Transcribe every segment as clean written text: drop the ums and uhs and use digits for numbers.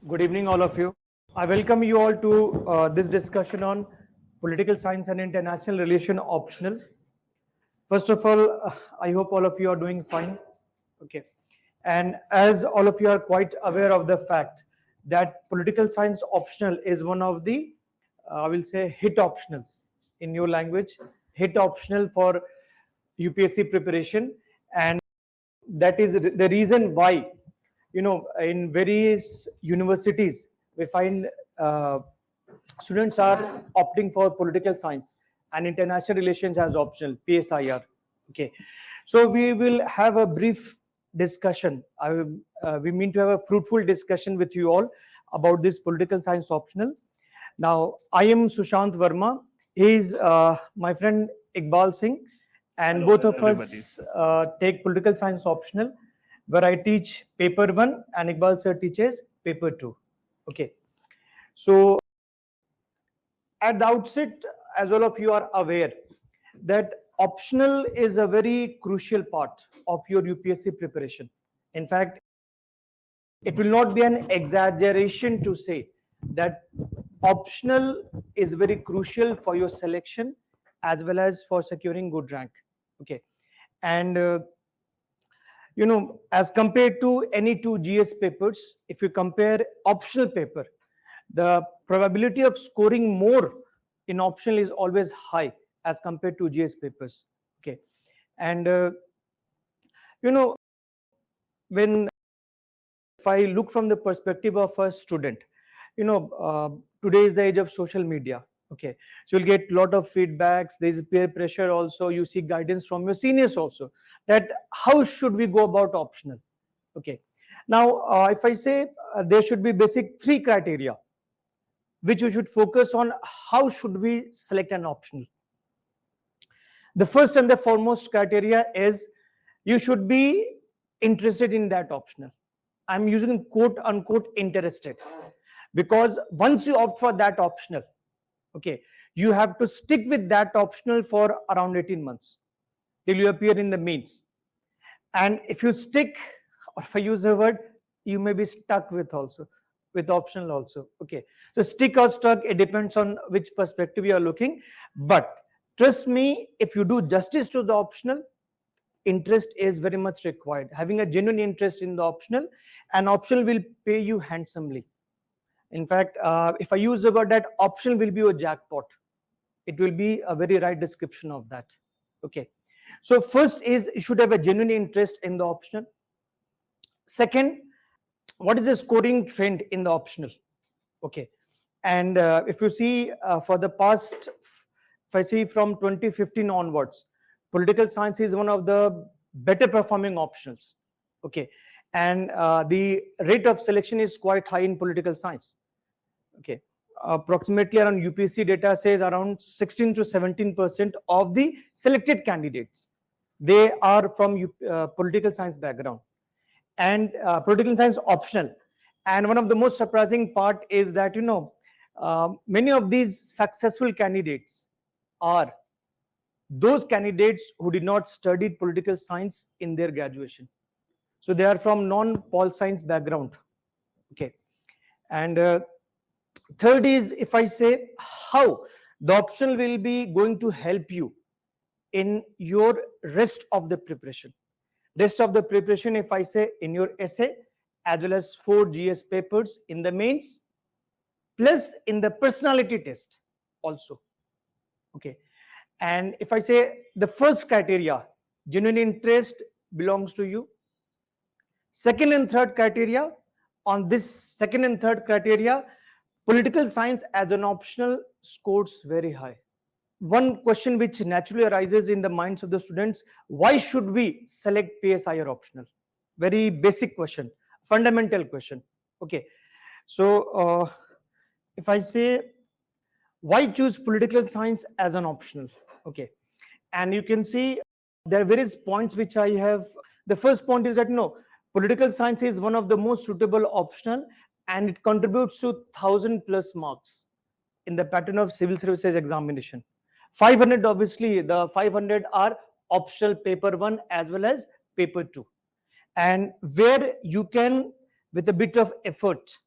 Good evening, all of you. I welcome you all to this discussion on political science and international relation optional. First of all, I hope all of you are doing fine. Okay. And as all of you are quite aware of the fact that political science optional is one of the, I will say, hit optionals in your language, hit optional for UPSC preparation. And that is the reason why, in various universities, we find students are opting for political science and international relations as optional, PSIR. Okay, so we will have a brief discussion. We mean to have a fruitful discussion with you all about this political science optional. Now, I am Sushant Verma. He is my friend Iqbal Singh, and Hello, both of everybody. us take political science optional, where I teach paper 1 and Iqbal sir teaches paper 2. Okay, so at the outset, as all of you are aware, that optional is a very crucial part of your UPSC preparation. In fact, it will not be an exaggeration to say that optional is very crucial for your selection as well as for securing good rank. Okay, and as compared to any two GS papers, if you compare optional paper, the probability of scoring more in optional is always high as compared to GS papers. Okay, and when if I look from the perspective of a student, today is the age of social media. Okay, so you'll get a lot of feedbacks. There's peer pressure also. You seek guidance from your seniors also. That how should we go about optional? Okay, now if I say there should be basic 3 criteria which you should focus on. How should we select an optional? The first and the foremost criteria is you should be interested in that optional. I'm using quote unquote interested, because once you opt for that optional, okay, you have to stick with that optional for around 18 months till you appear in the mains. And if you stick, or if I use the word, you may be stuck with optional also. Okay, so stick or stuck, it depends on which perspective you are looking. But trust me, if you do justice to the optional, interest is very much required. Having a genuine interest in the optional, and optional will pay you handsomely. In fact, if I use the word that optional will be a jackpot, it will be a very right description of that. Okay, so first is you should have a genuine interest in the optional. Second, what is the scoring trend in the optional? Okay, and if you see for the past, if I see from 2015 onwards, political science is one of the better performing optionals. Okay, and the rate of selection is quite high in political science. Okay, approximately around UPSC data says around 16 to 17% of the selected candidates, they are from political science background, and political science optional. And one of the most surprising part is that many of these successful candidates are those candidates who did not study political science in their graduation. So they are from non-pol science background. Okay, and third is, if I say how the optional will be going to help you in your rest of the preparation. Rest of the preparation, if I say in your essay, as well as 4 GS papers in the mains, plus in the personality test also. Okay, and if I say the first criteria, genuine interest belongs to you. Second and third criteria, on this second and third criteria, political science as an optional scores very high. One question which naturally arises in the minds of the students: why should we select PSIR optional? Very basic question, fundamental question. Okay, so if I say why choose political science as an optional? Okay, and you can see there are various points which I have. The first point is that political science is one of the most suitable optional, and it contributes to 1,000+ marks in the pattern of civil services examination. 500, obviously the 500 are optional paper 1 as well as paper 2, and where you can, with a bit of effort,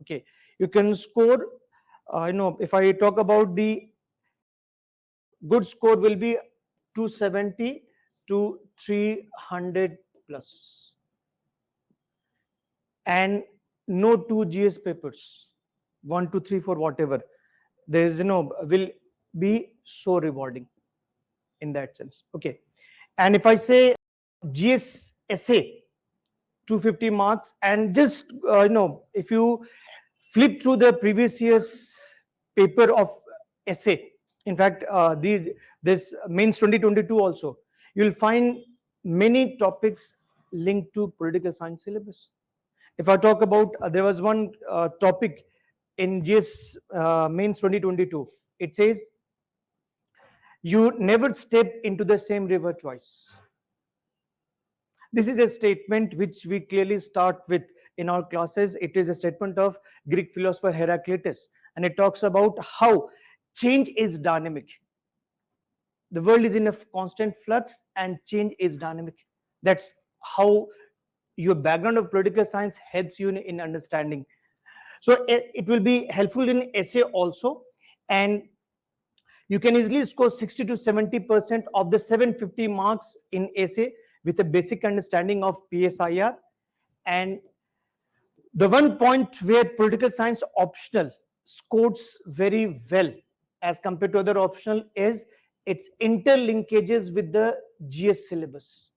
Okay, you can score, if I talk about the good score will be 270 to 300 plus, and no two GS papers, 1, 2, 3, 4, whatever. There is, will be so rewarding in that sense. Okay, and if I say GS essay, 250 marks, and just if you flip through the previous year's paper of essay, in fact this mains 2022 also, you'll find many topics linked to political science syllabus. If I talk about, there was one topic in GS mains 2022, it says you never step into the same river twice. This is a statement which we clearly start with in our classes. It is a statement of Greek philosopher Heraclitus, and it talks about how change is dynamic. The world is in a constant flux and change is dynamic. That's how your background of political science helps you in understanding. So it will be helpful in essay also, and you can easily score 60 to 70% of the 750 marks in essay with a basic understanding of PSIR. And the one point where political science optional scores very well as compared to other optional is its interlinkages with the GS syllabus.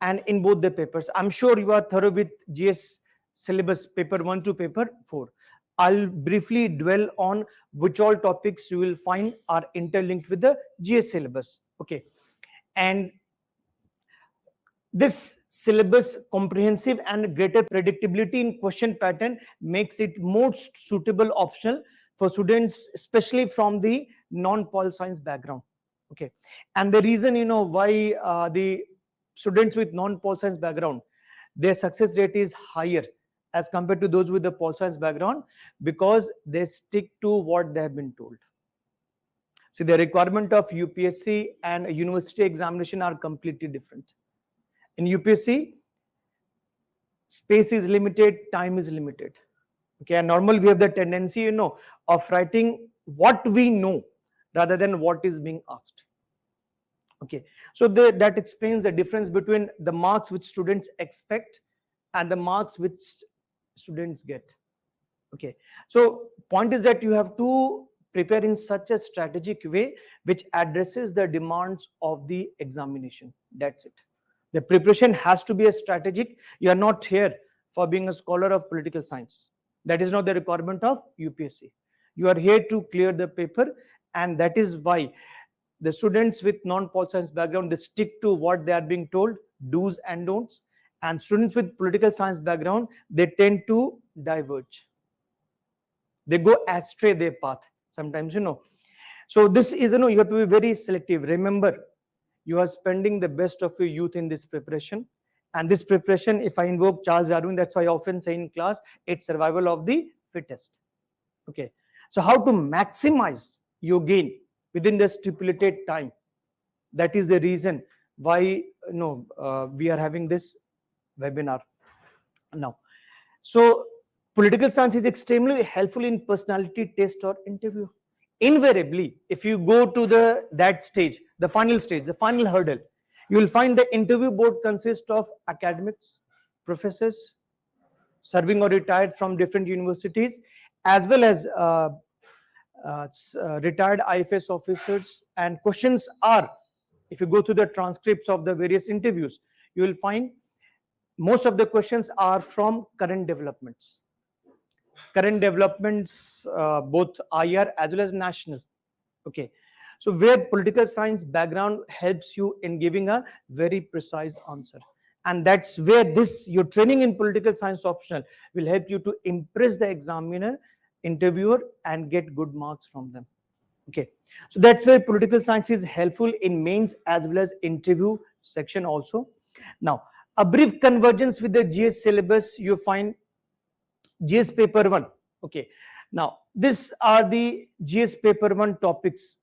And in both the papers, I'm sure you are thorough with GS syllabus paper 1 to paper 4. I'll briefly dwell on which all topics you will find are interlinked with the GS syllabus. Okay, and this syllabus comprehensive and greater predictability in question pattern makes it most suitable optional for students, especially from the non-pol science background. Okay, and the reason why the students with non-pol science background, their success rate is higher as compared to those with the pol science background, because they stick to what they have been told. See, the requirement of UPSC and university examination are completely different. In UPSC, space is limited, time is limited. Okay, and normally we have the tendency, of writing what we know rather than what is being asked. Okay, so that explains the difference between the marks which students expect and the marks which students get. Okay, so point is that you have to prepare in such a strategic way which addresses the demands of the examination. That's it. The preparation has to be a strategic. You are not here for being a scholar of political science. That is not the requirement of UPSC. You are here to clear the paper, and that is why the students with non-pol science background, they stick to what they are being told, do's and don'ts, and students with political science background, they tend to diverge. They go astray their path sometimes. So this is, you have to be very selective. Remember, you are spending the best of your youth in this preparation, and this preparation, if I invoke Charles Darwin, that's why I often say in class, it's survival of the fittest. Okay, so how to maximize your gain within the stipulated time, that is the reason why we are having this webinar now. So political science is extremely helpful in personality test or interview. Invariably, if you go to that stage, the final hurdle, you will find the interview board consists of academics, professors, serving or retired from different universities, as well as retired IFS officers. And questions are, if you go through the transcripts of the various interviews, you will find most of the questions are from current developments. Both IR as well as national. Okay, so where political science background helps you in giving a very precise answer, and that's where your training in political science optional will help you to impress the examiner, interviewer, and get good marks from them. Okay, so that's where political science is helpful in mains as well as interview section also. Now, a brief convergence with the GS syllabus, you find GS paper 1. Okay, now these are the GS paper 1 topics,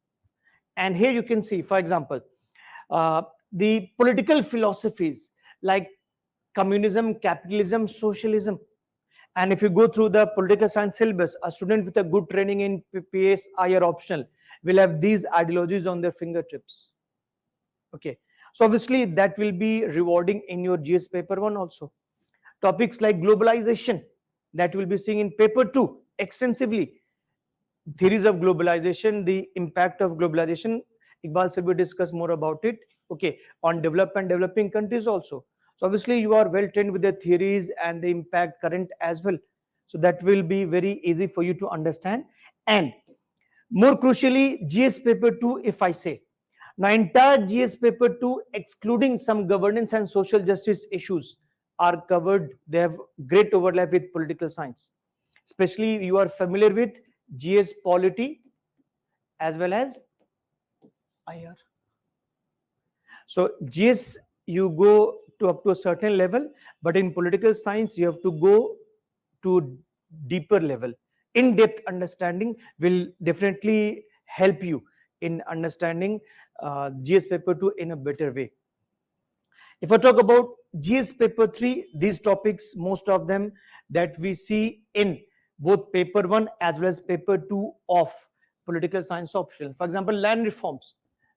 and here you can see, for example, the political philosophies like communism, capitalism, socialism, And if you go through the political science syllabus, a student with a good training in PSI or optional will have these ideologies on their fingertips. Okay, so obviously that will be rewarding in your GS paper 1 also. Topics like globalization, that will be seeing in paper 2 extensively. Theories of globalization, the impact of globalization, Iqbal sir will discuss more about it. Okay, on developed and developing countries also. So obviously you are well trained with the theories and the impact current as well. So that will be very easy for you to understand. And more crucially, GS paper 2, if I say, now entire GS paper 2, excluding some governance and social justice issues, are covered. They have great overlap with political science. Especially you are familiar with GS polity as well as IR. So GS you go to up to a certain level, but in political science you have to go to deeper level. In-depth understanding will definitely help you in understanding GS paper 2 in a better way. If I talk about GS paper 3, these topics, most of them that we see in both paper 1 as well as paper 2 of political science optional. For example, land reforms,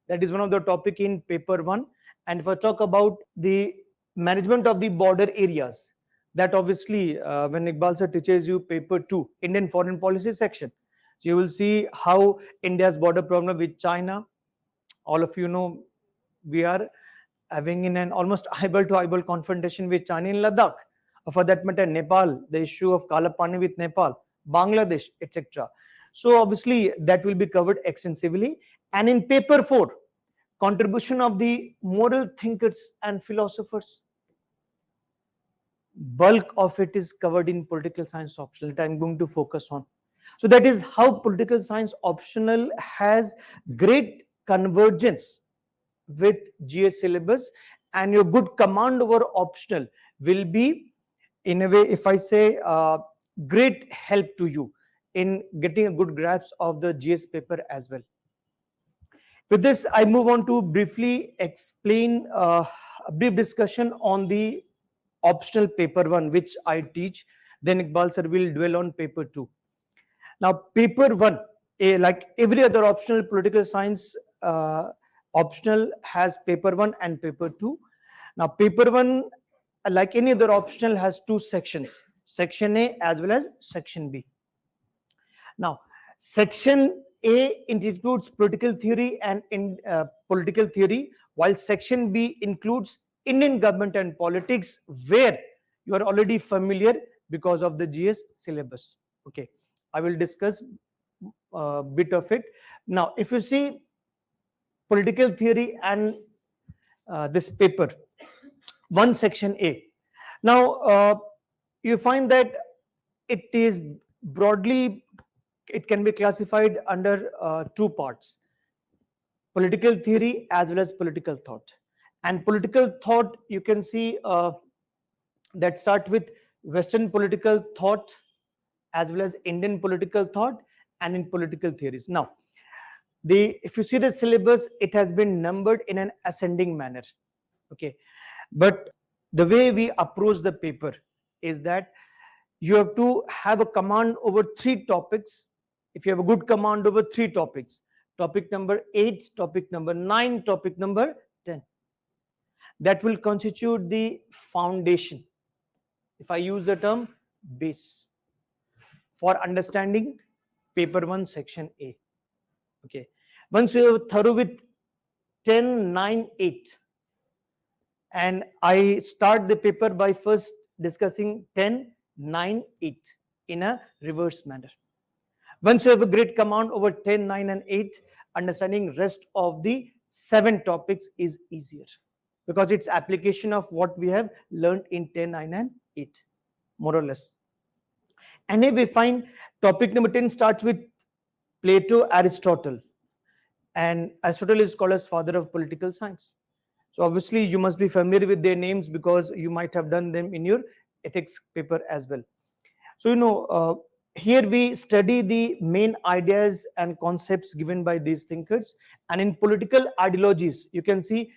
that is one of the topic in paper 1. And if I talk about the management of the border areas, that obviously when Iqbal sir teaches you paper 2, Indian foreign policy section, so you will see how India's border problem with China, all of you know, we are having in an almost eyeball to eyeball confrontation with China in Ladakh, or for that matter, Nepal, the issue of Kala Pani with Nepal, Bangladesh, etc. So obviously that will be covered extensively. And in paper 4, contribution of the moral thinkers and philosophers, bulk of it is covered in political science optional that I'm going to focus on. So that is how political science optional has great convergence with GS syllabus, and your good command over optional will be, in a way, if I say, great help to you in getting a good grasp of the GS paper as well. With this, I move on to briefly explain a brief discussion on the optional paper 1, which I teach. Then Iqbal sir will dwell on paper 2. Now, paper 1, like every other optional political science optional, has paper 1 and paper 2. Now, paper 1, like any other optional, has two sections, section A as well as section B. Now, section A includes political theory and political theory, while section B includes Indian government and politics, where you are already familiar because of the GS syllabus. Okay, I will discuss a bit of it. Now, if you see political theory and this paper, one section A. Now, you find that it is broadly, it can be classified under two parts, political theory as well as political thought. And political thought, you can see that start with Western political thought as well as Indian political thought and in political theories. Now, if you see the syllabus, it has been numbered in an ascending manner. Okay, but the way we approach the paper is that you have to have a command over 3 topics. If you have a good command over 3 topics, topic number 8, topic number 9, topic number 10, that will constitute the foundation, if I use the term base, for understanding paper 1 section A. Okay, once you are thorough with 10, 9, 8, and I start the paper by first discussing 10, 9, 8 in a reverse manner. Once you have a great command over 10, 9 and 8, understanding rest of the 7 topics is easier, because it's application of what we have learned in 10, 9 and 8, more or less. And here we find topic number 10 starts with Plato, Aristotle, and Aristotle is called as father of political science. So obviously you must be familiar with their names because you might have done them in your ethics paper as well. So here we study the main ideas and concepts given by these thinkers. And in political ideologies, you can see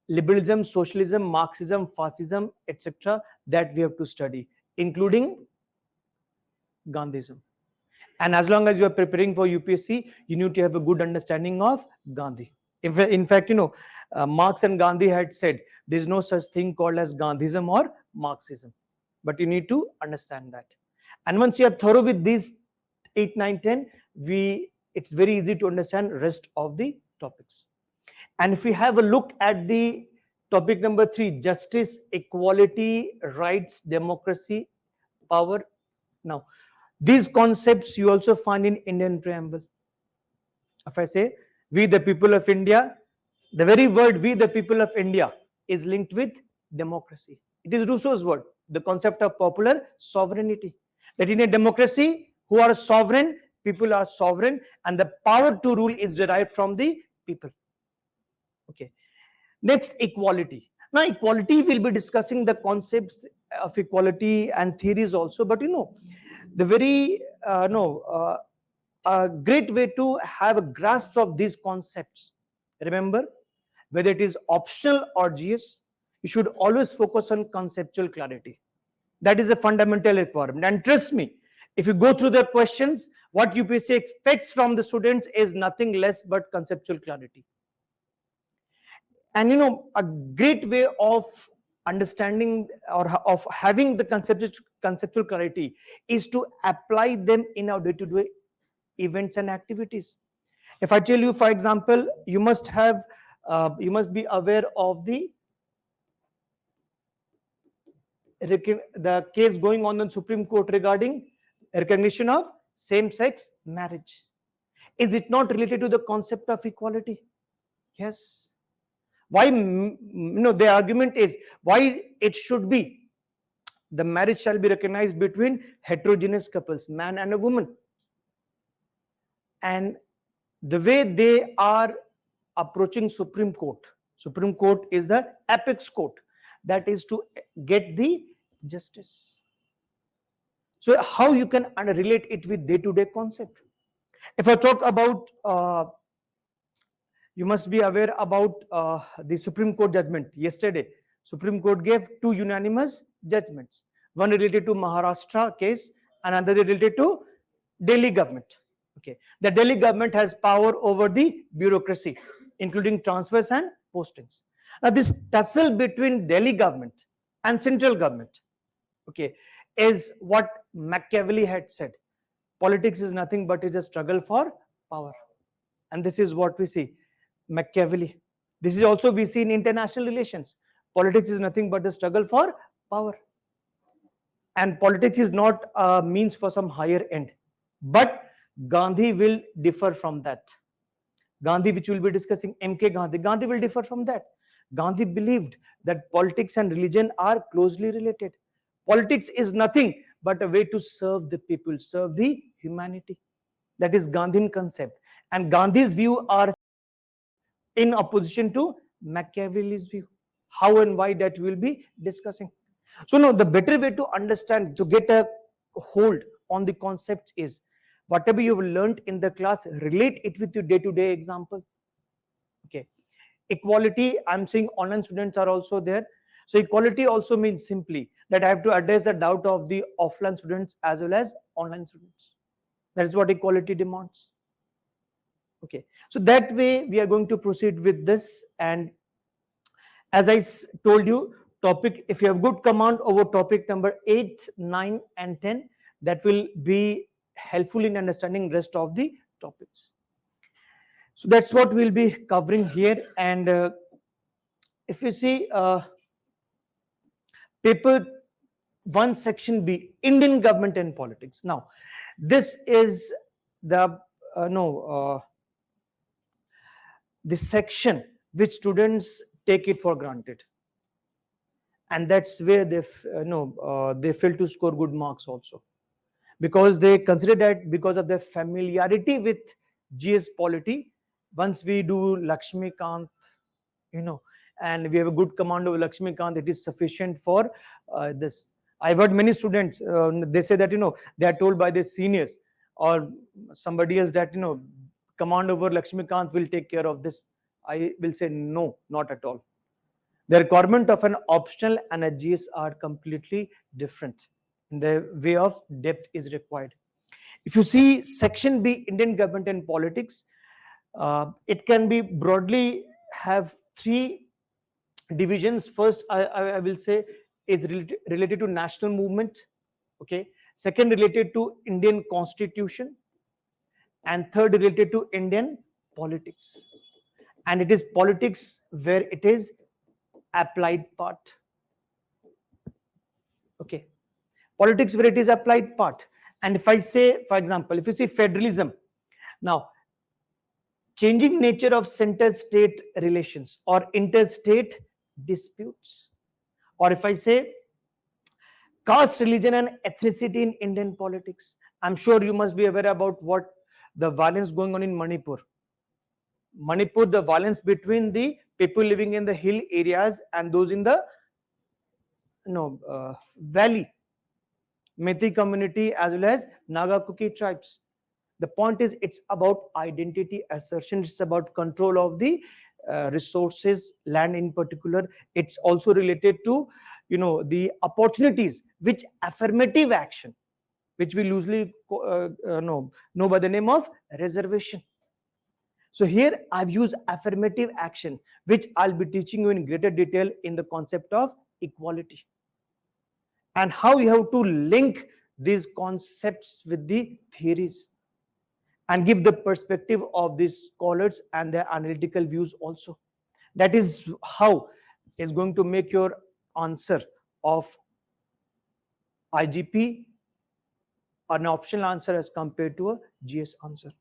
liberalism, socialism, Marxism, fascism, etc., that we have to study, including Gandhism. And as long as you are preparing for UPSC, you need to have a good understanding of Gandhi. In fact, Marx and Gandhi had said there is no such thing called as Gandhism or Marxism. But you need to understand that. And once you are thorough with these 8, 9, 10, it's very easy to understand rest of the topics. And if we have a look at the topic number 3, justice, equality, rights, democracy, power. Now, these concepts you also find in Indian preamble. If I say we the people of India, the very word we the people of India is linked with democracy. It is Rousseau's word, the concept of popular sovereignty. That in a democracy, who are sovereign, people are sovereign, and the power to rule is derived from the people. Okay. Next, equality. Now, equality, will be discussing the concepts of equality and theories also, but the very a great way to have a grasp of these concepts. Remember, whether it is optional or GS, you should always focus on conceptual clarity. That is a fundamental requirement. And trust me, if you go through the questions, what UPSC expects from the students is nothing less but conceptual clarity. And a great way of understanding or of having the conceptual clarity is to apply them in our day-to-day events and activities. If I tell you, for example, you must be aware of the case going on in Supreme Court regarding recognition of same-sex marriage. Is it not related to the concept of equality? Yes. Why? The argument is why it should be the marriage shall be recognized between heterogeneous couples, man and a woman. And the way they are approaching Supreme Court is the apex court, that is to get the justice. So how you can relate it with day-to-day concept? If I talk about you must be aware about the Supreme Court judgment yesterday. Supreme Court gave 2 unanimous judgments, one related to Maharashtra case and another related to Delhi government. Okay, the Delhi government has power over the bureaucracy, including transfers and postings. Now, this tussle between Delhi government and central government, okay, is what Machiavelli had said. Politics is nothing but is a struggle for power, and this is what we see. Machiavelli. This is also we see in international relations. Politics is nothing but a struggle for power, and politics is not a means for some higher end. But Gandhi will differ from that. Gandhi, which we will be discussing, MK Gandhi will differ from that. Gandhi believed that politics and religion are closely related. Politics is nothing but a way to serve the people, serve the humanity. That is Gandhian concept. And Gandhi's view are in opposition to Machiavelli's view. How and why, that we will be discussing. So now the better way to understand, to get a hold on the concepts is whatever you've learned in the class, relate it with your day-to-day example. Okay. Equality, I'm saying online students are also there. So equality also means simply that I have to address the doubt of the offline students as well as online students. That is what equality demands. Okay. So that way we are going to proceed with this. And as I told you, topic, if you have good command over topic number 8, 9 and 10, that will be helpful in understanding rest of the topics. So that's what we'll be covering here. And if you see paper 1 section B, Indian government and politics. Now this is the the section which students take it for granted, and that's where they fail to score good marks also, because they consider that because of their familiarity with GS polity, once we do Lakshmikant, and we have a good command over Lakshmikant, it is sufficient for this. I've heard many students, they say that, they are told by their seniors or somebody else that, command over Lakshmikant will take care of this. I will say no, not at all. The requirement of an optional and a GS are completely different. in the way of depth is required. If you see section B, Indian government and politics, it can be broadly have three divisions. First, I will say is related to national movement. Okay. Second, related to Indian constitution, and third, related to Indian politics. And it is politics where it is applied part. Okay. Politics where it is applied part. And if I say, for example, if you see federalism, now changing nature of center-state relations or interstate disputes, or if I say caste, religion, and ethnicity in Indian politics, I'm sure you must be aware about what the violence going on in Manipur. Manipur, the violence between the people living in the hill areas and those in the valley, Methi community as well as Naga Kuki tribes. The point is, it's about identity assertion. It's about control of the resources, land in particular. It's also related to, the opportunities which affirmative action, which we loosely know by the name of reservation. So here I've used affirmative action, which I'll be teaching you in greater detail in the concept of equality, and how you have to link these concepts with the theories and give the perspective of these scholars and their analytical views also. That is how it's going to make your answer of IGP an optional answer as compared to a GS answer.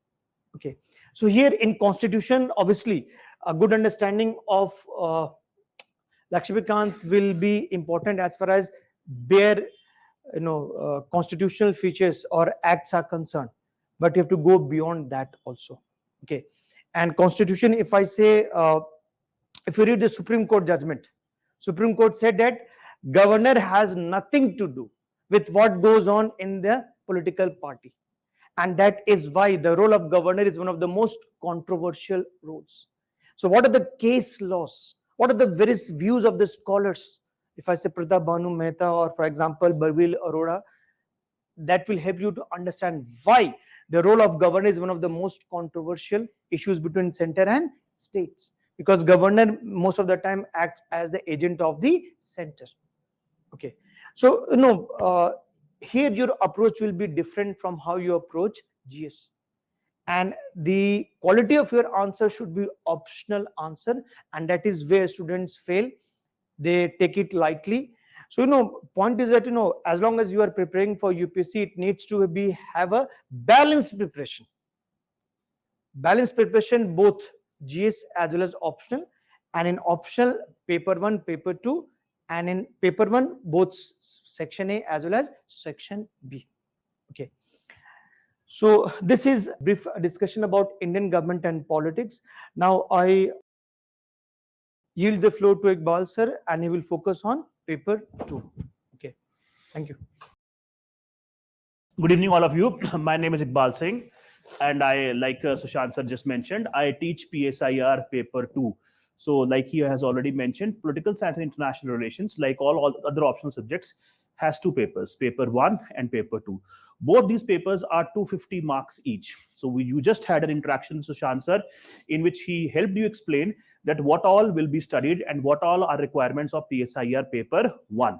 Okay. So here in constitution, obviously, a good understanding of Lakshmikant will be important as far as bare, constitutional features or acts are concerned. But you have to go beyond that also. Okay. And constitution, if I say, if you read the Supreme Court judgment, Supreme Court said that governor has nothing to do with what goes on in the political party. And that is why the role of governor is one of the most controversial roles. So what are the case laws? What are the various views of the scholars? If I say Pratap Bhanu Mehta or, for example, Barvil Arora, that will help you to understand why the role of governor is one of the most controversial issues between center and states. Because governor most of the time acts as the agent of the center. Okay. So, here your approach will be different from how you approach GS. And the quality of your answer should be optional answer, and that is where students fail. They take it lightly. So, point is that, as long as you are preparing for UPSC, it needs to have a balanced preparation. Balanced preparation, both GS as well as optional. And in optional, paper 1, paper 2, and in paper 1, both section A as well as section B. Okay. So this is brief discussion about Indian government and politics. Now I yield the floor to Iqbal sir, and he will focus on paper 2. Okay. Thank you. Good evening, all of you. My name is Iqbal Singh, and I, like Sushant sir just mentioned, I teach PSIR paper 2. So, like he has already mentioned, political science and international relations, like all other optional subjects, has 2 papers, paper 1 and paper 2. Both these papers are 250 marks each. So you just had an interaction with Sushant sir, in which he helped you explain that what all will be studied and what all are requirements of PSIR paper 1.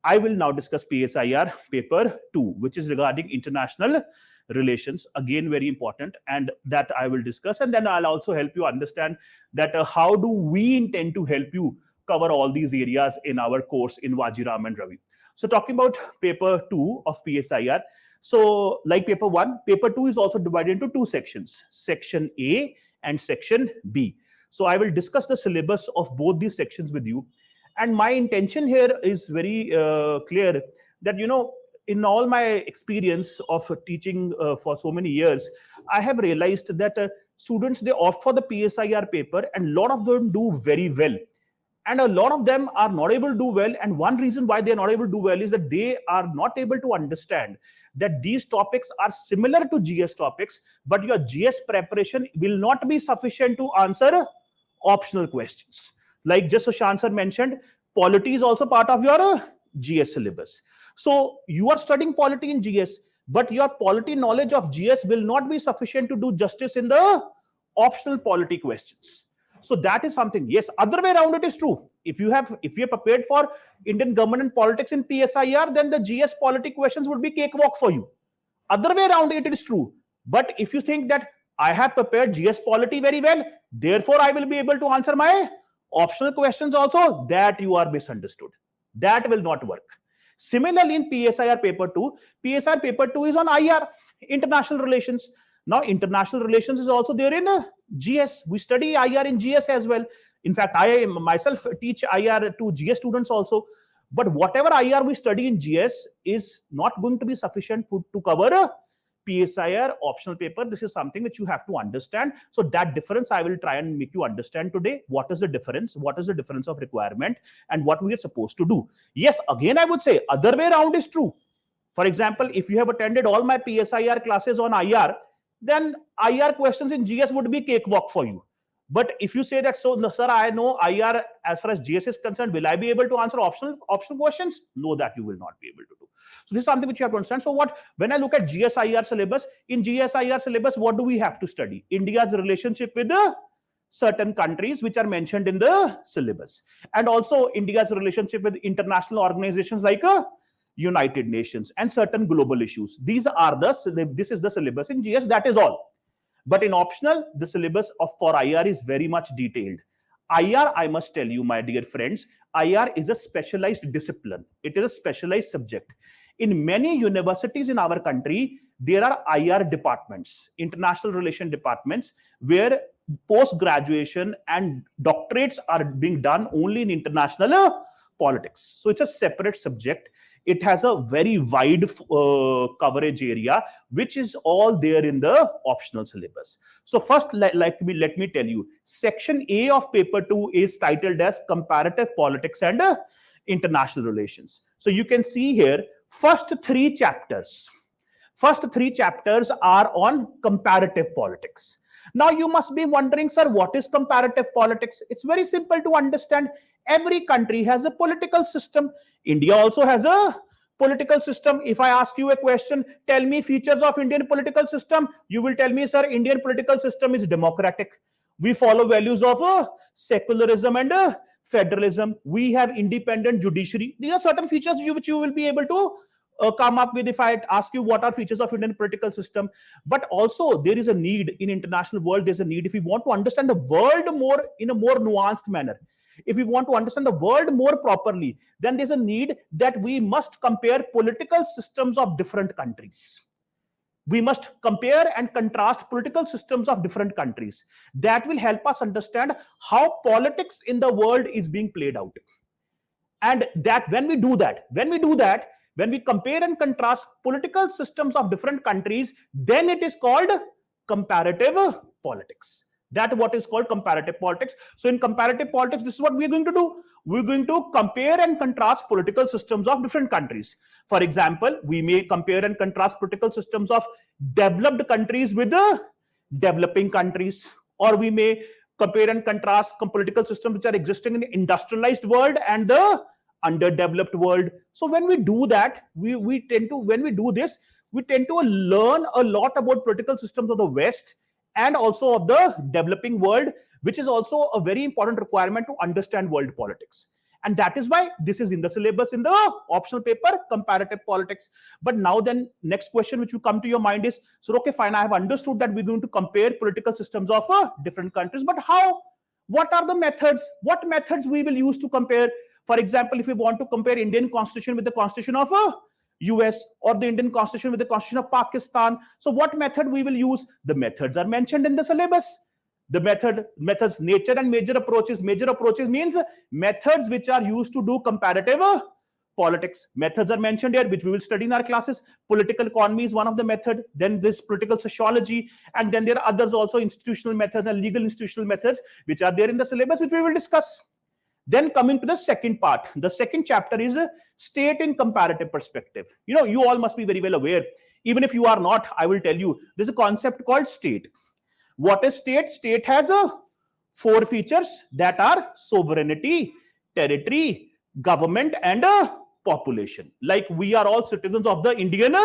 I will now discuss PSIR paper 2, which is regarding international relations, again very important, and that I will discuss, and then I'll also help you understand that how do we intend to help you cover all these areas in our course in Vajiram and Ravi. So talking about paper 2 of PSIR, so like paper 1, paper 2 is also divided into 2 sections, section A and section B. So I will discuss the syllabus of both these sections with you. And my intention here is very clear that, in all my experience of teaching for so many years, I have realized that students, they opt for the PSIR paper, and a lot of them do very well. And a lot of them are not able to do well. And one reason why they're not able to do well is that they are not able to understand that these topics are similar to GS topics, but your GS preparation will not be sufficient to answer optional questions. Like just Sushant sir mentioned, polity is also part of your GS syllabus. So you are studying polity in GS, but your polity knowledge of GS will not be sufficient to do justice in the optional polity questions. So that is something. Yes, other way around it is true. If you have prepared for Indian government and politics in PSIR, then the GS polity questions would be cakewalk for you. Other way around it is true. But if you think that I have prepared GS polity very well, therefore I will be able to answer my optional questions also, that you are misunderstood. That will not work. Similarly, in PSIR paper 2, PSIR paper 2 is on IR, international relations. Now, international relations is also there in GS. We study IR in GS as well. In fact, I myself teach IR to GS students also. But whatever IR we study in GS is not going to be sufficient to cover a PSIR optional paper. This is something which you have to understand. So that difference I will try and make you understand today. What is the difference? What is the difference of requirement and what we are supposed to do? Yes, again, I would say other way around is true. For example, if you have attended all my PSIR classes on IR, then IR questions in GS would be cakewalk for you. But if you say that, so no, sir, I know IR as far as GS is concerned, will I be able to answer optional questions? No, that you will not be able to do. So this is something which you have to understand. So when I look at GSIR syllabus, in GSIR syllabus, what do we have to study? India's relationship with the certain countries which are mentioned in the syllabus, and also India's relationship with international organizations like United Nations and certain global issues. This is the syllabus in GS. That is all. But in optional, the syllabus for IR is very much detailed. IR, I must tell you, my dear friends, IR is a specialized discipline. It is a specialized subject. In many universities in our country, there are IR departments, international relation departments, where post-graduation and doctorates are being done only in international politics. So it's a separate subject. It has a very wide coverage area, which is all there in the optional syllabus. So first, let me tell you, section A of paper 2 is titled as Comparative Politics and International Relations. So you can see here, first three chapters are on comparative politics. Now you must be wondering, sir, what is comparative politics? It's very simple to understand. Every country has a political system. India also has a political system. If I ask you a question, tell me features of Indian political system, you will tell me, sir, Indian political system is democratic. We follow values of secularism and federalism. We have independent judiciary. These are certain features which you will be able to come up with if I ask you what are features of Indian political system. But also there is a need in international world. There's a need if we want to understand the world more in a more nuanced manner. If we want to understand the world more properly, then there's a need that we must compare political systems of different countries. We must compare and contrast political systems of different countries. That will help us understand how politics in the world is being played out. And that when we compare and contrast political systems of different countries, then it is called comparative politics. That what is called comparative politics. So in comparative politics, this is what we're going to do. We're going to compare and contrast political systems of different countries. For example, we may compare and contrast political systems of developed countries with the developing countries, or we may compare and contrast political systems which are existing in the industrialized world and the underdeveloped world. So when we do that, we tend to learn a lot about political systems of the West and also of the developing world, which is also a very important requirement to understand world politics. And that is why this is in the syllabus in the optional paper, comparative politics. But now then, next question which will come to your mind is, so okay, fine, I have understood that we're going to compare political systems of different countries, but how? What are the methods? What methods we will use to compare? For example, if we want to compare Indian constitution with the constitution of US or the Indian constitution with the constitution of Pakistan, so what method we will use? The methods are mentioned in the syllabus. The methods, nature and major approaches. Major approaches means methods which are used to do comparative politics. Methods are mentioned here, which we will study in our classes. Political economy is one of the method. Then this political sociology, and then there are others also, institutional methods and legal institutional methods, which are there in the syllabus, which we will discuss. Then coming to the second part, the second chapter is state in comparative perspective. You all must be very well aware. Even if you are not, I will tell you, there's a concept called state. What is state? State has 4 features that are sovereignty, territory, government, and population. Like we are all citizens of the Indian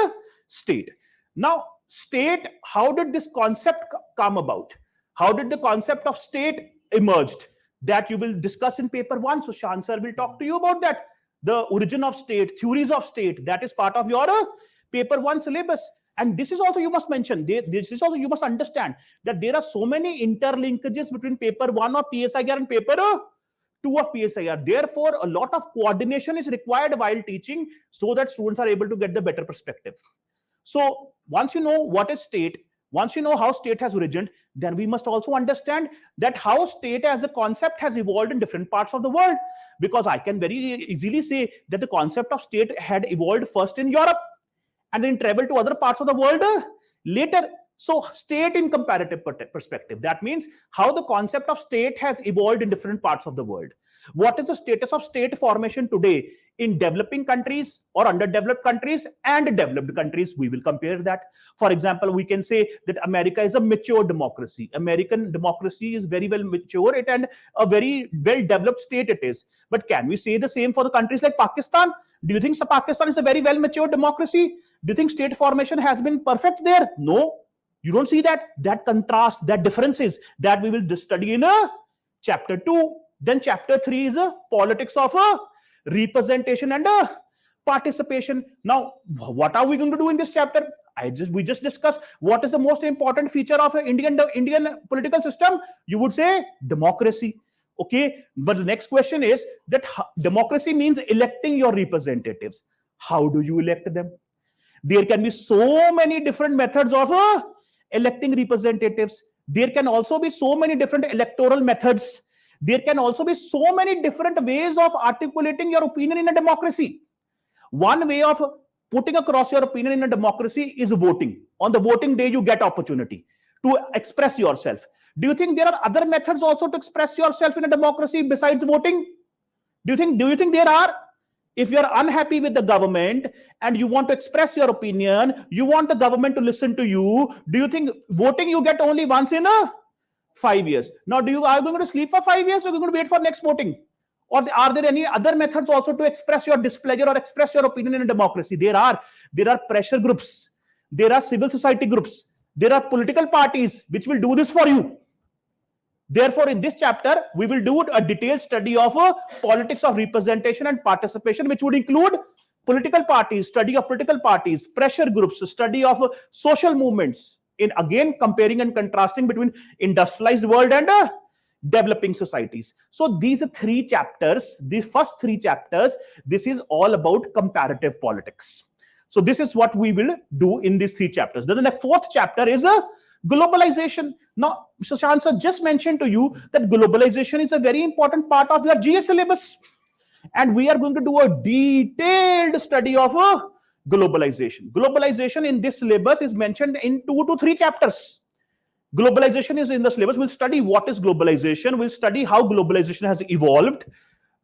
state. Now, state, how did this concept come about? How did the concept of state emerged? That you will discuss in paper 1. So Shan sir will talk to you about that. The origin of state, theories of state, that is part of your paper 1 syllabus. And this is also you must mention, this is also you must understand that there are so many interlinkages between paper 1 of PSIR and paper 2 of PSIR. Therefore, a lot of coordination is required while teaching so that students are able to get the better perspective. So once you know what is state, once you know how state has origin, then we must also understand that how state as a concept has evolved in different parts of the world. Because I can very easily say that the concept of state had evolved first in Europe and then traveled to other parts of the world later. So state in comparative perspective, that means how the concept of state has evolved in different parts of the world. What is the status of state formation today in developing countries or underdeveloped countries and developed countries? We will compare that. For example, we can say that America is a mature democracy. American democracy is very well mature and a very well developed state it is. But can we say the same for the countries like Pakistan? Do you think Pakistan is a very well mature democracy? Do you think state formation has been perfect there? No. You don't see that. That contrast, that differences that we will study in chapter 2. Then chapter 3 is politics of representation and participation. Now, what are we going to do in this chapter? We just discussed what is the most important feature of an Indian political system. You would say democracy. Okay, but the next question is that democracy means electing your representatives. How do you elect them? There can be so many different methods of electing representatives. There can also be so many different electoral methods. There can also be so many different ways of articulating your opinion in a democracy. One way of putting across your opinion in a democracy is voting. On the voting day, you get opportunity to express yourself. Do you think there are other methods also to express yourself in a democracy besides voting? Do you think there are? If you are unhappy with the government and you want to express your opinion, you want the government to listen to you, do you think voting you get only once in 5 years? Now, are you going to sleep for 5 years or are you going to wait for next voting? Or are there any other methods also to express your displeasure or express your opinion in a democracy? There are pressure groups. There are civil society groups. There are political parties which will do this for you. Therefore, in this chapter, we will do a detailed study of politics of representation and participation, which would include political parties, study of political parties, pressure groups, study of social movements, in again comparing and contrasting between industrialized world and developing societies. So these are 3 chapters. The first 3 chapters, this is all about comparative politics. So this is what we will do in these 3 chapters. Then the 4th chapter is globalization. Now, Shashank sir just mentioned to you that globalization is a very important part of your GS syllabus. And we are going to do a detailed study of globalization. Globalization in this syllabus is mentioned in 2 to 3 chapters. Globalization is in the syllabus. We'll study what is globalization. We'll study how globalization has evolved.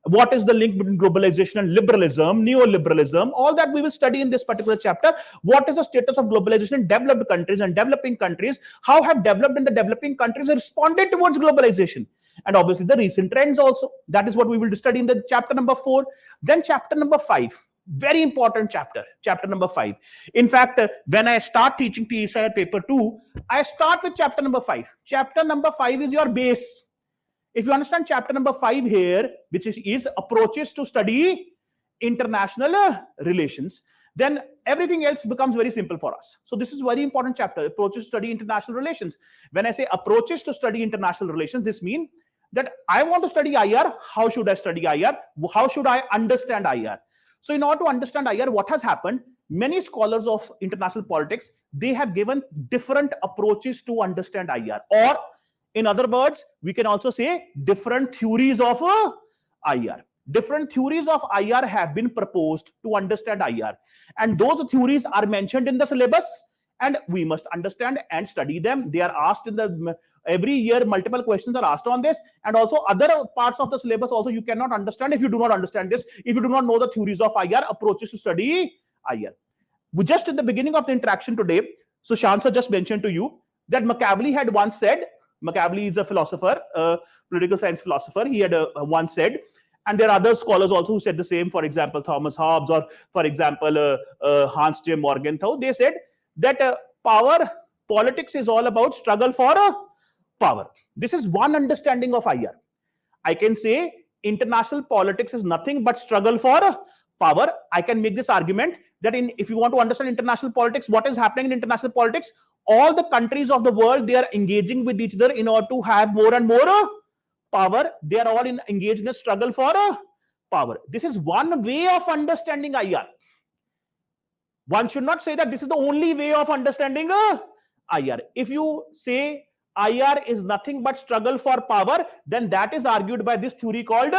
What is the link between globalization and liberalism, neoliberalism? All that we will study in this particular chapter. What is the status of globalization in developed countries and developing countries? How have developed and the developing countries responded towards globalization? And obviously the recent trends also. That is what we will study in the chapter number 4. Then chapter number 5. Very important chapter. Chapter number 5. In fact, when I start teaching PSIR paper 2, I start with chapter number 5. Chapter number 5 is your base. If you understand chapter number 5 here, which is approaches to study international relations, then everything else becomes very simple for us. So this is very important chapter, approaches to study international relations. When I say approaches to study international relations, this means that I want to study IR. How should I study IR? How should I understand IR? So in order to understand IR, what has happened? Many scholars of international politics, they have given different approaches to understand IR. Or in other words, we can also say different theories of IR. Different theories of IR have been proposed to understand IR. And those theories are mentioned in the syllabus and we must understand and study them. They are asked in the every year, multiple questions are asked on this. And also other parts of the syllabus also you cannot understand if you do not understand this. If you do not know the theories of IR, approaches to study IR. We just at the beginning of the interaction today, so Shansa just mentioned to you that Machiavelli had once said, Machiavelli is a philosopher, political science philosopher. He had once said, And there are other scholars also who said the same. For example, Thomas Hobbes, or for example, Hans J. Morgenthau. They said that politics is all about struggle for power. This is one understanding of IR. I can say international politics is nothing but struggle for power. I can make this argument that if you want to understand international politics, what is happening in international politics? All the countries of the world, they are engaging with each other in order to have more and more power. They are all engaged in a struggle for power. This is one way of understanding IR. One should not say that this is the only way of understanding IR. If you say IR is nothing but struggle for power, then that is argued by this theory called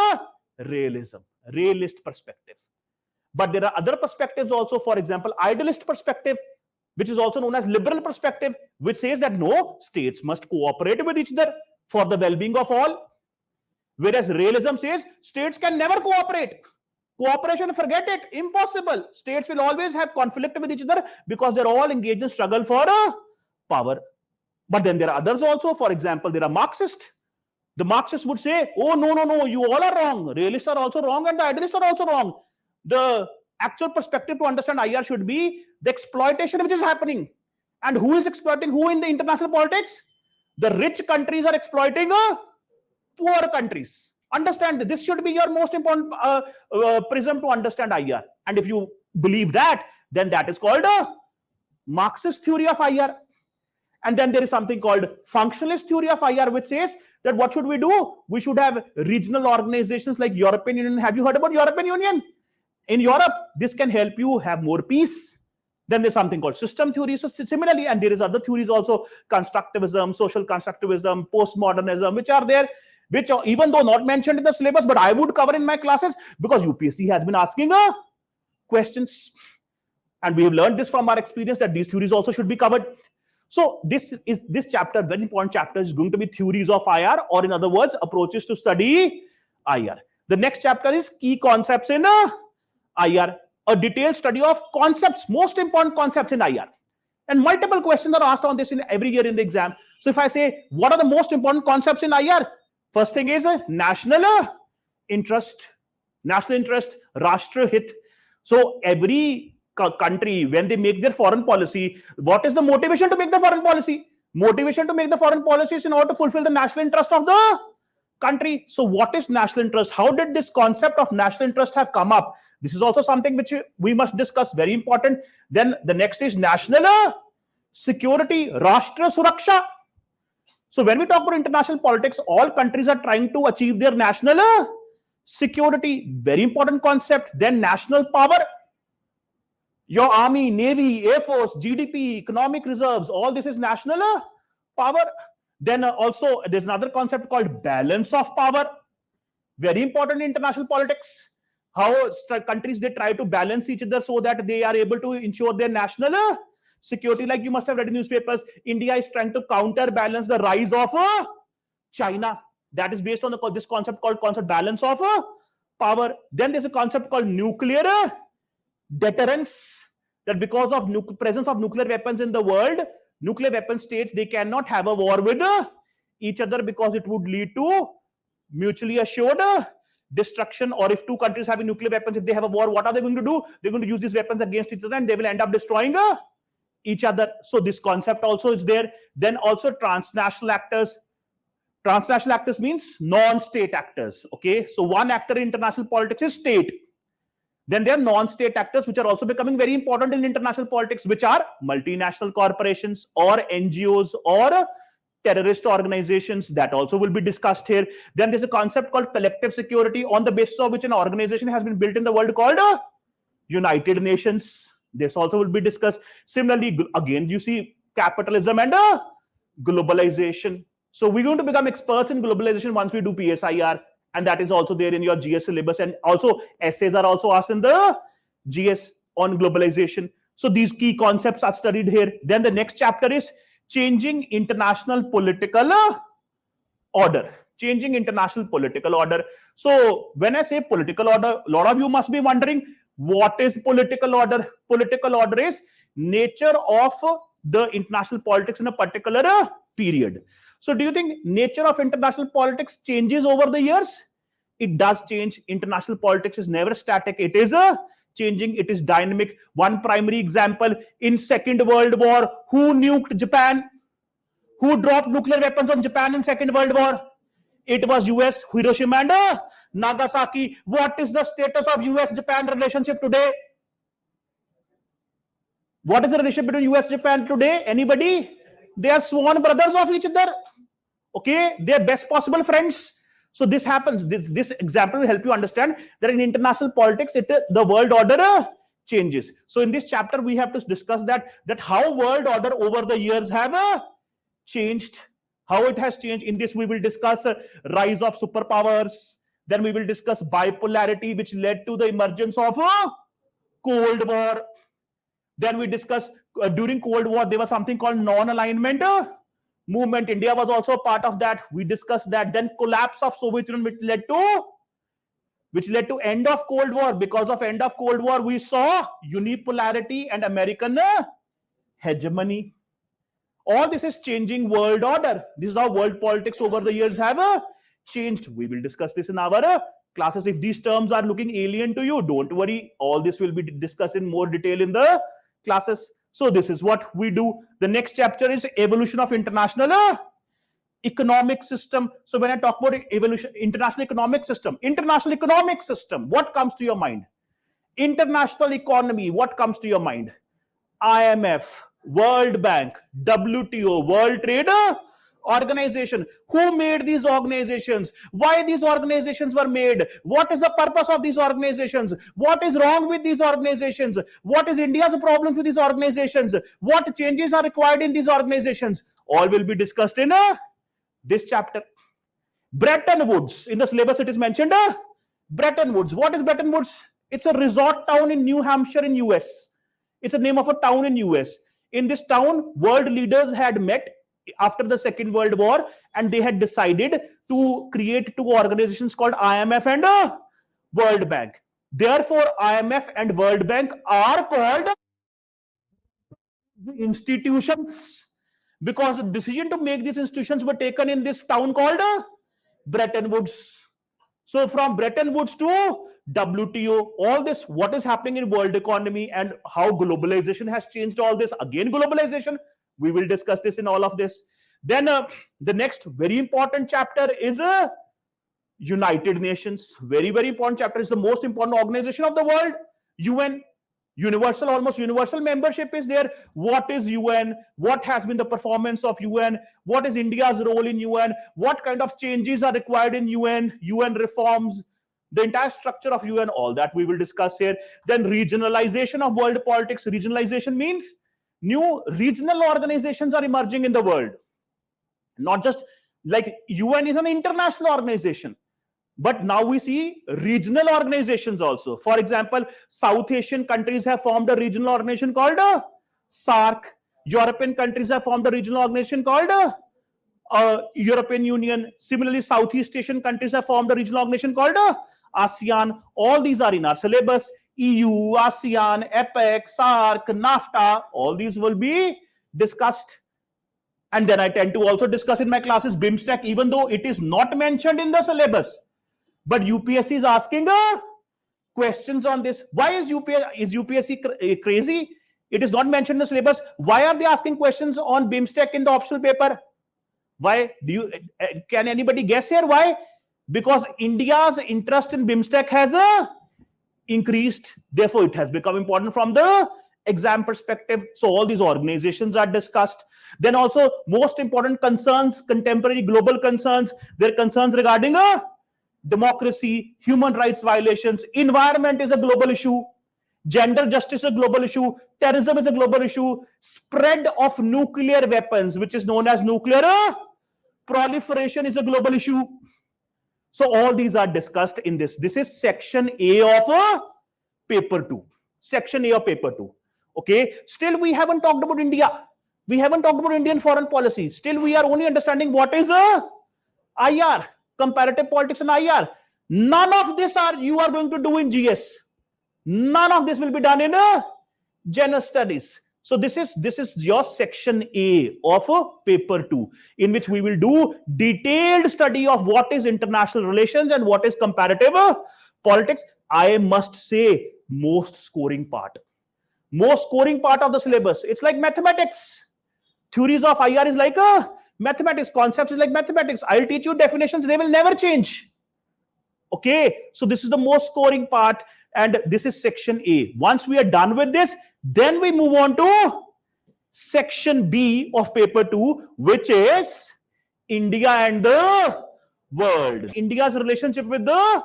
realism, realist perspective. But there are other perspectives also. For example, idealist perspective, which is also known as liberal perspective, which says that no, states must cooperate with each other for the well-being of all. Whereas realism says states can never cooperate. Cooperation, forget it, impossible. States will always have conflict with each other because they're all engaged in struggle for power. But then there are others also. For example, there are Marxists. The Marxists would say, oh, no, you all are wrong. Realists are also wrong and the idealists are also wrong. The actual perspective to understand IR should be the exploitation which is happening. And who is exploiting who in the international politics? The rich countries are exploiting poor countries. Understand that this should be your most important prism to understand IR. And if you believe that, then that is called a Marxist theory of IR. And then there is something called functionalist theory of IR, which says that what should we do? We should have regional organizations like European Union. Have you heard about European Union? In Europe, this can help you have more peace. Then there's something called system theory. So similarly, and there is other theories also, constructivism, social constructivism, postmodernism, which are there, which are, even though not mentioned in the syllabus, but I would cover in my classes because UPSC has been asking questions. And we have learned this from our experience that these theories also should be covered. So this chapter, very important chapter, is going to be theories of IR, or in other words, approaches to study IR. The next chapter is key concepts in IR, a detailed study of concepts, most important concepts in IR. And multiple questions are asked on this in every year in the exam. So if I say, what are the most important concepts in IR? First thing is national interest, Rashtra Hit. So every country, when they make their foreign policy, what is the motivation to make the foreign policy? Motivation to make the foreign policy is in order to fulfill the national interest of the country. So what is national interest? How did this concept of national interest have come up? This is also something which we must discuss, very important. Then the next is national security, Rashtra Suraksha. So when we talk about international politics, all countries are trying to achieve their national security, very important concept. Then national power, your army, navy, air force, GDP, economic reserves, all this is national power. Then also there's another concept called balance of power, very important in international politics. How countries, they try to balance each other so that they are able to ensure their national security. Like you must have read in newspapers, India is trying to counterbalance the rise of China. That is based on this concept called balance of power. Then there's a concept called nuclear deterrence, that because of presence of nuclear weapons in the world, nuclear weapon states, they cannot have a war with each other because it would lead to mutually assured destruction. Or if two countries having nuclear weapons, if they have a war, what are they going to do? They're going to use these weapons against each other and they will end up destroying each other. So this concept also is there. Then also transnational actors. Transnational actors means non-state actors. Okay, so one actor in international politics is state. Then there are non-state actors which are also becoming very important in international politics, which are multinational corporations or NGOs or terrorist organizations. That also will be discussed here. Then there's a concept called collective security, on the basis of which an organization has been built in the world called United Nations. This also will be discussed. Similarly, again, you see capitalism and globalization. So we're going to become experts in globalization once we do PSIR. And that is also there in your GS syllabus. And also essays are also asked in the GS on globalization. So these key concepts are studied here. Then the next chapter is changing international political order. Changing international political order. So when I say political order, a lot of you must be wondering, what is political order? Political order is nature of the international politics in a particular period. So do you think nature of international politics changes over the years? It does change. International politics is never static. It is changing. It is dynamic. One primary example, in Second World War, who nuked Japan? Who dropped nuclear weapons on Japan in Second World War? It was US, Hiroshima and Nagasaki. What is the status of US-Japan relationship today? What is the relationship between US-Japan today? Anybody? They are sworn brothers of each other. Okay, they are best possible friends. So this happens. This example will help you understand that in international politics, the world order changes. So in this chapter, we have to discuss that how world order over the years have changed, how it has changed. In this, we will discuss rise of superpowers. Then we will discuss bipolarity, which led to the emergence of Cold War. Then we discuss during Cold War, there was something called non-alignment movement. India was also a part of that. We discussed that. Then collapse of Soviet Union, which led to end of Cold War. Because of end of Cold War, we saw unipolarity and American hegemony. All this is changing world order. This is how world politics over the years have changed. We will discuss this in our classes. If these terms are looking alien to you, don't worry. All this will be discussed in more detail in the classes. So this is what we do. The next chapter is evolution of international economic system. So when I talk about evolution, international economic system, what comes to your mind? International economy, what comes to your mind? IMF, World Bank, WTO, World Trade Organization. Who made these organizations? Why these organizations were made? What is the purpose of these organizations? What is wrong with these organizations? What is India's problems with these organizations? What changes are required in these organizations? All will be discussed in this chapter. Bretton Woods, in the syllabus it is mentioned. Bretton Woods. What is Bretton Woods? It's a resort town in New Hampshire in US. It's a name of a town in US. In this town, world leaders had met after the Second World War, and they had decided to create two organizations called IMF and World Bank. Therefore, IMF and World Bank are called the institutions, because the decision to make these institutions were taken in this town called Bretton Woods. So from Bretton Woods to WTO, all this, what is happening in world economy and how globalization has changed all this. Again, globalization, we will discuss this in all of this. Then the next very important chapter is United Nations. Very, very important chapter. Is the most important organization of the world. UN, universal, almost universal membership is there. What is UN? What has been the performance of UN? What is India's role in UN? What kind of changes are required in UN? UN reforms, the entire structure of UN, all that we will discuss here. Then regionalization of world politics. Regionalization means new regional organizations are emerging in the world. Not just like UN is an international organization, but now we see regional organizations also. For example, South Asian countries have formed a regional organization called SAARC. European countries have formed a regional organization called European Union. Similarly, Southeast Asian countries have formed a regional organization called ASEAN. All these are in our syllabus. EU, ASEAN, APEC, SAARC, NAFTA, all these will be discussed. And then I tend to also discuss in my classes BIMSTEC, even though it is not mentioned in the syllabus. But UPSC is asking questions on this. Why is UPSC crazy? It is not mentioned in the syllabus. Why are they asking questions on BIMSTEC in the optional paper? Why? Can anybody guess here why? Because India's interest in BIMSTEC has increased. Therefore, it has become important from the exam perspective. So all these organizations are discussed. Then also most important concerns, contemporary global concerns. There are concerns regarding democracy, human rights violations, environment is a global issue, gender justice is a global issue, terrorism is a global issue, spread of nuclear weapons, which is known as nuclear proliferation, is a global issue. So all these are discussed in this. This is section A of paper 2. Section A of paper 2. Okay. Still we haven't talked about India. We haven't talked about Indian foreign policy. Still we are only understanding what is IR, comparative politics and IR. None of this you are going to do in GS. None of this will be done in general studies. So this is your section A of paper 2, in which we will do detailed study of what is international relations and what is comparative politics. I must say, most scoring part of the syllabus. It's like mathematics. Theories of IR is like mathematics. Concepts is like mathematics. I'll teach you definitions, they will never change. Okay, so this is the most scoring part, and this is section A. Once we are done with this, then we move on to section B of paper 2, which is India and the world. India's relationship with the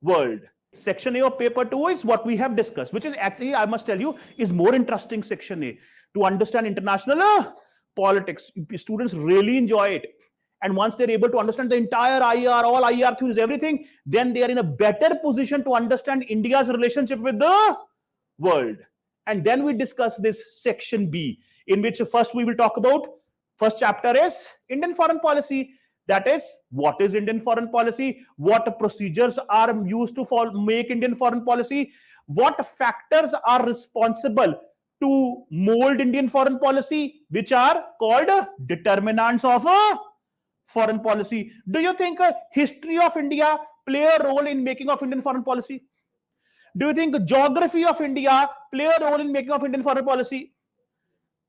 world. Section A of paper 2 is what we have discussed, which is actually, I must tell you, is more interesting section A. To understand international politics, students really enjoy it. And once they're able to understand the entire IR, all IR theories, everything, then they are in a better position to understand India's relationship with the world. And then we discuss this section B, in which first we will talk about, first chapter is Indian foreign policy. That is, what is Indian foreign policy? What procedures are used to make Indian foreign policy? What factors are responsible to mold Indian foreign policy, which are called determinants of foreign policy. Do you think history of India play a role in making of Indian foreign policy? Do you think geography of India play a role in making of Indian foreign policy?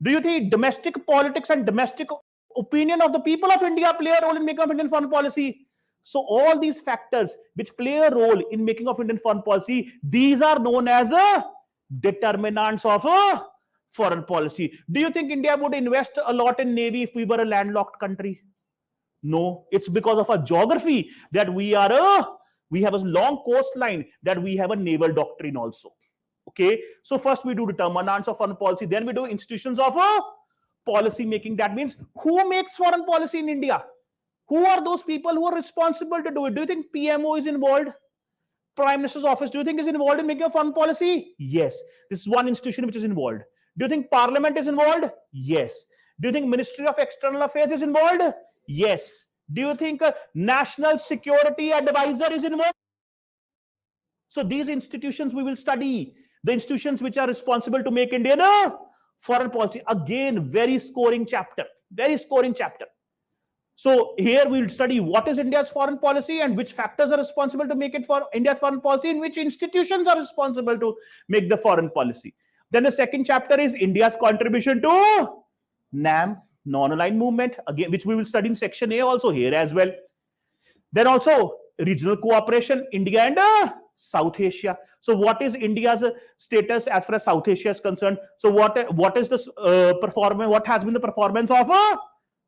Do you think domestic politics and domestic opinion of the people of India play a role in making of Indian foreign policy? So all these factors which play a role in making of Indian foreign policy, these are known as determinants of foreign policy. Do you think India would invest a lot in Navy if we were a landlocked country? No, it's because of our geography that we have a long coastline, that we have a naval doctrine also. Okay, so first we do determinants of foreign policy, then we do institutions of policy making. That means who makes foreign policy in India? Who are those people who are responsible to do it? Do you think PMO is involved? Prime Minister's office, do you think is involved in making a foreign policy? Yes, this is one institution which is involved. Do you think Parliament is involved? Yes. Do you think Ministry of External Affairs is involved? Yes. Do you think National Security Advisor is involved? So these institutions we will study, the institutions which are responsible to make Indian foreign policy. Again, very scoring chapter. So here we will study what is India's foreign policy and which factors are responsible to make it for India's foreign policy, and which institutions are responsible to make the foreign policy. Then the second chapter is India's contribution to NAM, non-aligned movement, again, which we will study in section A also here as well. Then also regional cooperation, India and South Asia. So what is India's status as far as South Asia is concerned? So what is the performance? What has been the performance of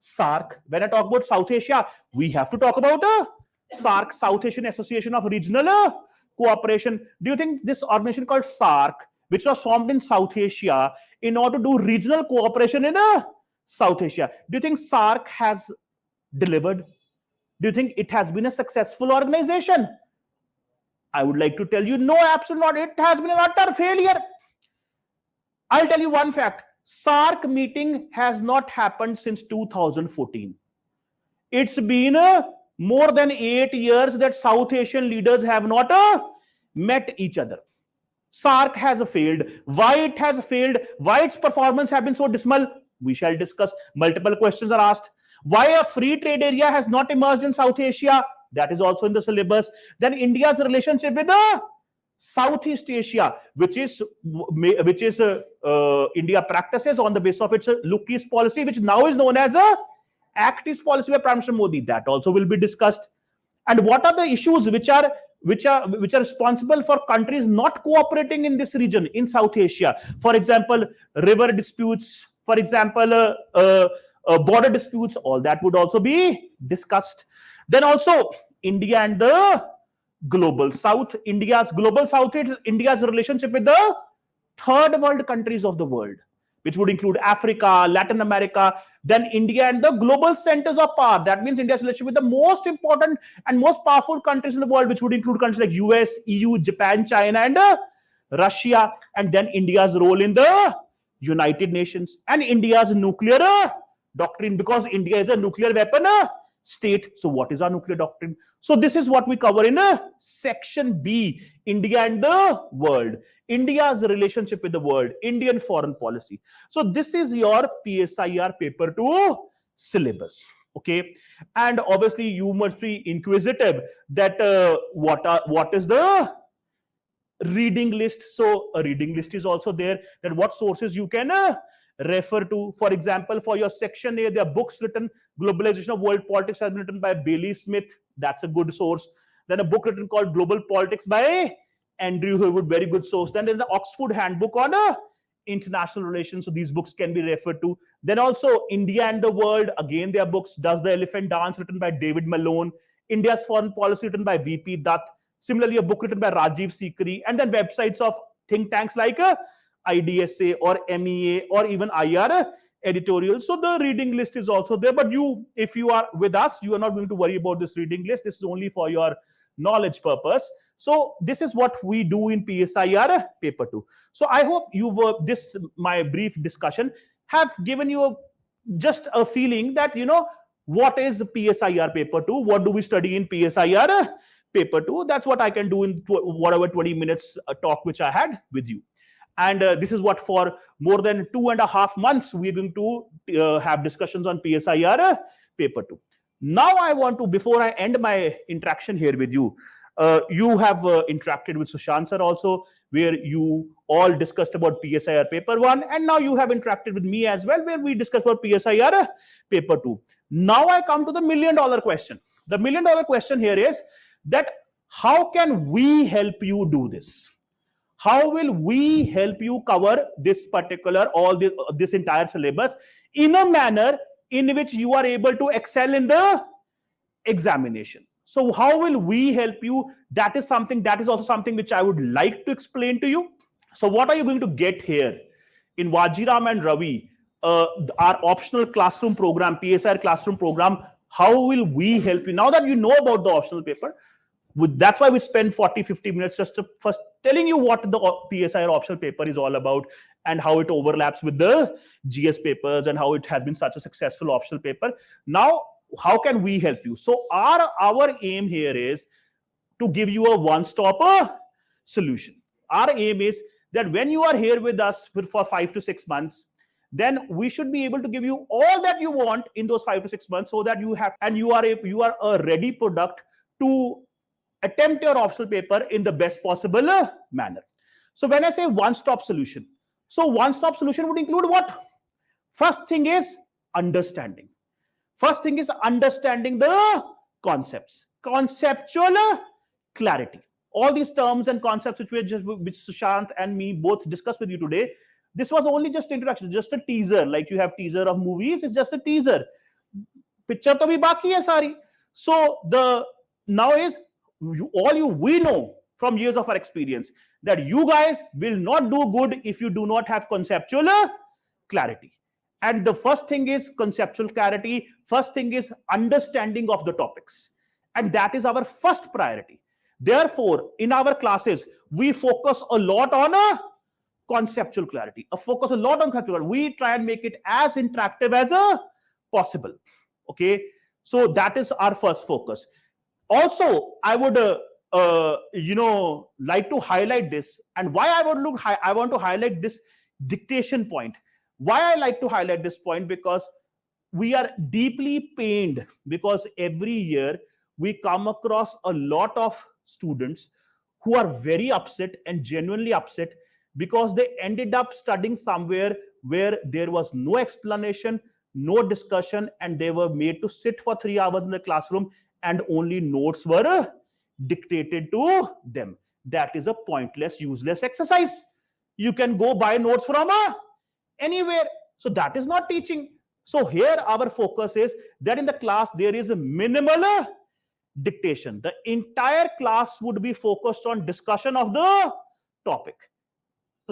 SAARC? When I talk about South Asia, we have to talk about SAARC, South Asian Association of Regional Cooperation. Do you think this organization called SAARC, which was formed in South Asia in order to do regional cooperation in South Asia, do you think SAARC has delivered? Do you think it has been a successful organization? I would like to tell you, no, absolutely not. It has been an utter failure. I'll tell you one fact. SAARC meeting has not happened since 2014. It's been more than 8 years that South Asian leaders have not met each other. SAARC has failed. Why it has failed? Why its performance have been so dismal? We shall discuss. Multiple questions are asked. Why a free trade area has not emerged in South Asia? That is also in the syllabus. Then India's relationship with Southeast Asia, which is India practices on the basis of its Look East policy, which now is known as Act East policy by Prime Minister Modi. That also will be discussed. And what are the issues which are responsible for countries not cooperating in this region in South Asia? For example, river disputes. For example, border disputes. All that would also be discussed. Then also India and the global south. India's global south is India's relationship with the third world countries of the world, which would include Africa, Latin America. Then India and the global centers of power. That means India's relationship with the most important and most powerful countries in the world, which would include countries like US, EU, Japan, China, and Russia. And then India's role in the United Nations and India's nuclear doctrine, because India is a nuclear weapon state. So what is our nuclear doctrine? So this is what we cover in section B, India and the world. India's relationship with the world, Indian foreign policy. So this is your PSIR paper 2 syllabus. Okay, and obviously you must be inquisitive that what is the reading list. So a reading list is also there, that what sources you can refer to. For example, for your section A, there are books written. Globalization of World Politics has been written by Bailey Smith. That's a good source. Then a book written called Global Politics by Andrew Haywood, very good source. Then there's the Oxford Handbook on international relations. So these books can be referred to. Then also India and the World. Again, there are books. Does the Elephant Dance, written by David Malone. India's Foreign Policy, written by VP Dutt. Similarly, a book written by Rajiv Sikri. And then websites of think tanks like IDSA or MEA or even IR editorials. So the reading list is also there. But you, if you are with us, you are not going to worry about this reading list. This is only for your knowledge purpose. So this is what we do in PSIR paper 2. So I hope you've this my brief discussion have given you just a feeling that what is PSIR paper 2, what do we study in PSIR paper 2. That's what I can do in whatever 20 minutes talk which I had with you. And this is what for more than 2.5 months we're going to have discussions on PSIR paper 2. Now I want to, before I end my interaction here with you, you have interacted with Sushant sir also, where you all discussed about PSIR paper 1, and now you have interacted with me as well, where we discussed about PSIR paper 2. Now I come to the $1 million question. The $1 million question here is that how can we help you do this? How will we help you cover this particular, this entire syllabus in a manner in which you are able to excel in the examination? So how will we help you? That is also something which I would like to explain to you. So what are you going to get here in Vajiram and Ravi, our optional classroom program, PSIR classroom program? How will we help you? Now that you know about the optional paper, that's why we spend 40-50 minutes just to first telling you what the PSIR optional paper is all about and how it overlaps with the GS papers and how it has been such a successful optional paper. Now, how can we help you? So our aim here is to give you a one-stop solution. Our aim is that when you are here with us for 5 to 6 months, then we should be able to give you all that you want in those 5 to 6 months, so that you are a ready product to attempt your optional paper in the best possible manner. So when I say one-stop solution, so one-stop solution would include what? First thing is understanding. First thing is understanding the concepts, conceptual clarity. All these terms and concepts which Sushant and me both discussed with you today, this was only just introduction, just a teaser. Like you have teaser of movies, it's just a teaser. Picture to bhi baki hai sari. So now is we know from years of our experience that you guys will not do good if you do not have conceptual clarity. And the first thing is conceptual clarity. First thing is understanding of the topics. And that is our first priority. Therefore, in our classes, we focus a lot on conceptual clarity. We try and make it as interactive as possible. Okay. So that is our first focus. Also, I would like to highlight this, and why I want to highlight this dictation point. Why I like to highlight this point, because we are deeply pained, because every year we come across a lot of students who are very upset and genuinely upset because they ended up studying somewhere where there was no explanation, no discussion, and they were made to sit for 3 hours in the classroom and only notes were dictated to them. That is a pointless, useless exercise. You can go buy notes from anywhere. So that is not teaching. So here our focus is that in the class there is a minimal dictation. The entire class would be focused on discussion of the topic,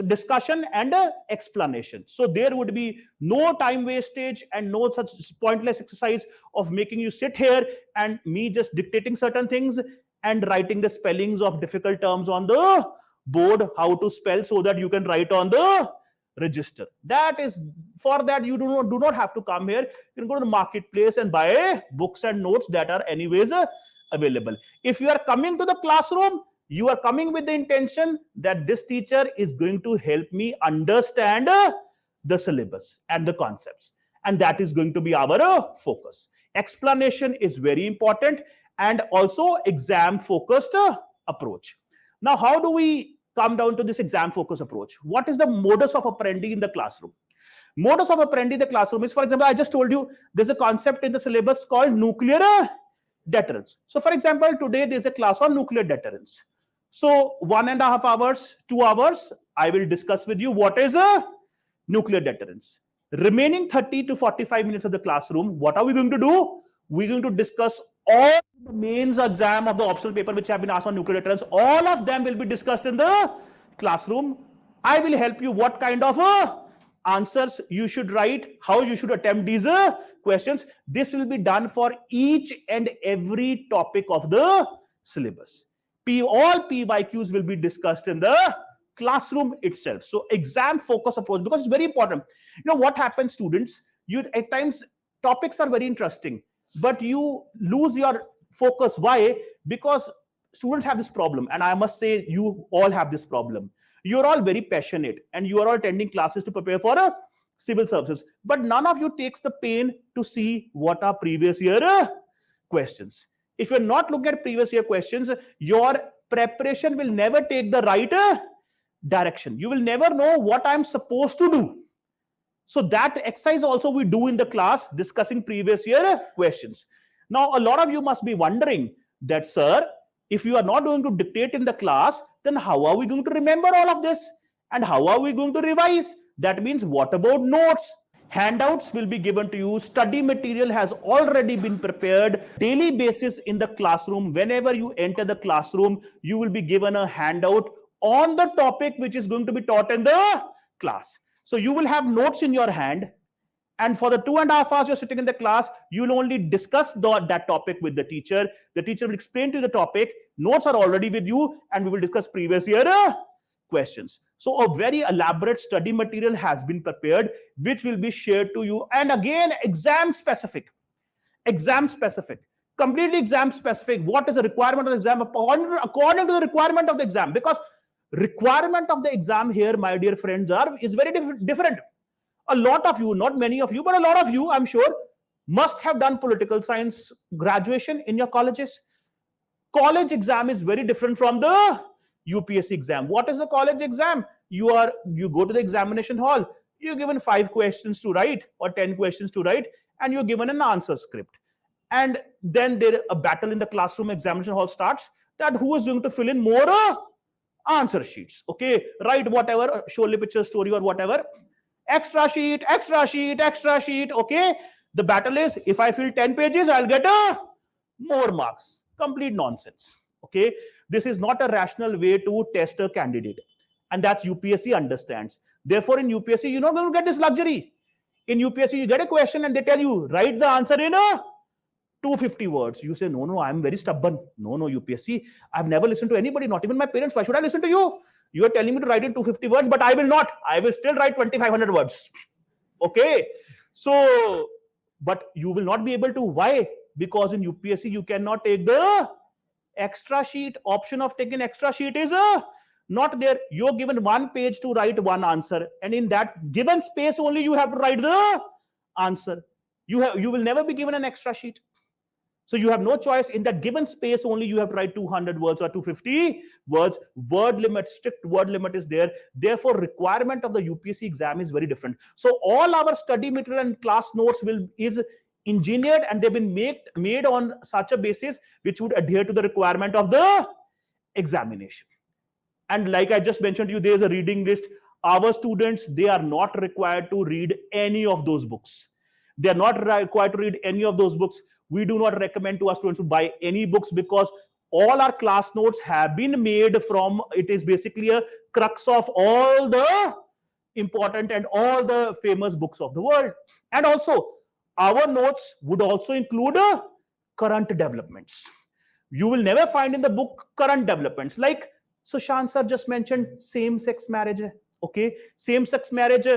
discussion and explanation. So there would be no time wastage and no such pointless exercise of making you sit here and me just dictating certain things and writing the spellings of difficult terms on the board, how to spell so that you can write on the register. That is, for that you do not have to come here. You can go to the marketplace and buy books and notes that are anyways available. If you are coming to the classroom, you are coming with the intention that this teacher is going to help me understand the syllabus and the concepts, and that is going to be our focus. Explanation is very important, and also exam focused approach. Now, how do we come down to this exam focused approach? What is the modus of operandi in the classroom? Modus of operandi in the classroom is, for example, I just told you there's a concept in the syllabus called nuclear deterrence. So, for example, today there's a class on nuclear deterrence. So 1.5 hours, 2 hours, I will discuss with you what is a nuclear deterrence. Remaining 30 to 45 minutes of the classroom, what are we going to do? We're going to discuss all the mains exam of the optional paper which have been asked on nuclear deterrence. All of them will be discussed in the classroom. I will help you what kind of answers you should write, how you should attempt these questions. This will be done for each and every topic of the syllabus. All PYQs will be discussed in the classroom itself. So exam focus approach, because it's very important. You know what happens, students? You at times topics are very interesting, but you lose your focus. Why? Because students have this problem, and I must say you all have this problem. You're all very passionate and you are all attending classes to prepare for a civil services, but none of you takes the pain to see what are previous year questions. If you're not looking at previous year questions, your preparation will never take the right direction. You will never know what I'm supposed to do. So that exercise also we do in the class, discussing previous year questions. Now, a lot of you must be wondering that, sir, if you are not going to dictate in the class, then how are we going to remember all of this? And how are we going to revise? That means, what about notes? Handouts will be given to you. Study material has already been prepared. Daily basis in the classroom, whenever you enter the classroom, you will be given a handout on the topic which is going to be taught in the class. So you will have notes in your hand, and for the 2.5 hours you're sitting in the class, you will only discuss that topic with the teacher. The teacher will explain to you the topic. Notes are already with you, and we will discuss previous year questions. So a very elaborate study material has been prepared, which will be shared to you. And again, exam specific, completely exam specific. What is the requirement of the exam according to the requirement of the exam? Because requirement of the exam here, my dear friends, is very different. A lot of you, not many of you, but a lot of you, I'm sure, must have done political science graduation in your colleges. College exam is very different from the UPSC exam. What is the college exam? You go to the examination hall, you're given 5 questions to write or 10 questions to write, and you're given an answer script. And then there a battle in the classroom. Examination hall starts, that who is going to fill in more answer sheets. Okay, write whatever, Sholay picture story or whatever. Extra sheet. Okay, the battle is, if I fill 10 pages, I'll get more marks. Complete nonsense. Okay, this is not a rational way to test a candidate, and that's UPSC understands. Therefore, in UPSC, you're not going to get this luxury. In UPSC, you get a question and they tell you, write the answer in 250 words. You say, no, I'm very stubborn. No, UPSC, I've never listened to anybody, not even my parents. Why should I listen to you? You are telling me to write in 250 words, but I will not. I will still write 2,500 words. Okay. So, but you will not be able to. Why? Because in UPSC, you cannot take the extra sheet. Option of taking extra sheet is not there. You're given 1 page to write one answer, and in that given space only you have to write the answer. You will never be given an extra sheet. So you have no choice. In that given space only you have to write 200 words or 250 words. Word limit, strict word limit is there. Therefore, requirement of the UPSC exam is very different. So all our study material and class notes is engineered, and they've been made on such a basis which would adhere to the requirement of the examination. And like I just mentioned to you, there is a reading list. Our students, they are not required to read any of those books. They are not required to read any of those books. We do not recommend to our students to buy any books, because all our class notes have been made from, it is basically a crux of all the important and all the famous books of the world. And also, our notes would also include current developments. You will never find in the book current developments. Like Sushant sir just mentioned, same-sex marriage. Okay, same-sex marriage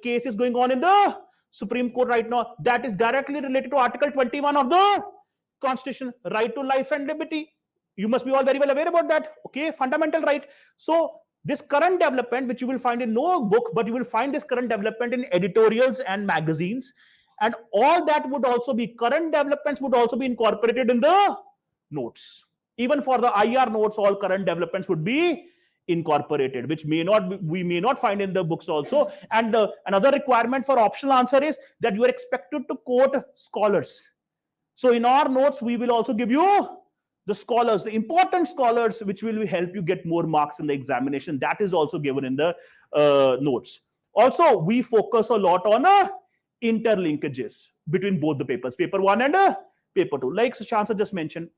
case is going on in the Supreme Court right now. That is directly related to Article 21 of the Constitution, right to life and liberty. You must be all very well aware about that. Okay, fundamental right. So this current development, which you will find in no book, but you will find this current development in editorials and magazines, and all that would also be current developments would also be incorporated in the notes. Even for the IR notes, all current developments would be incorporated, which we may not find in the books also. And another requirement for optional answer is that you are expected to quote scholars. So in our notes, we will also give you the scholars, the important scholars, which will help you get more marks in the examination. That is also given in the notes. Also, we focus a lot on interlinkages between both the papers, paper 1 and paper 2. Like Sushant just mentioned,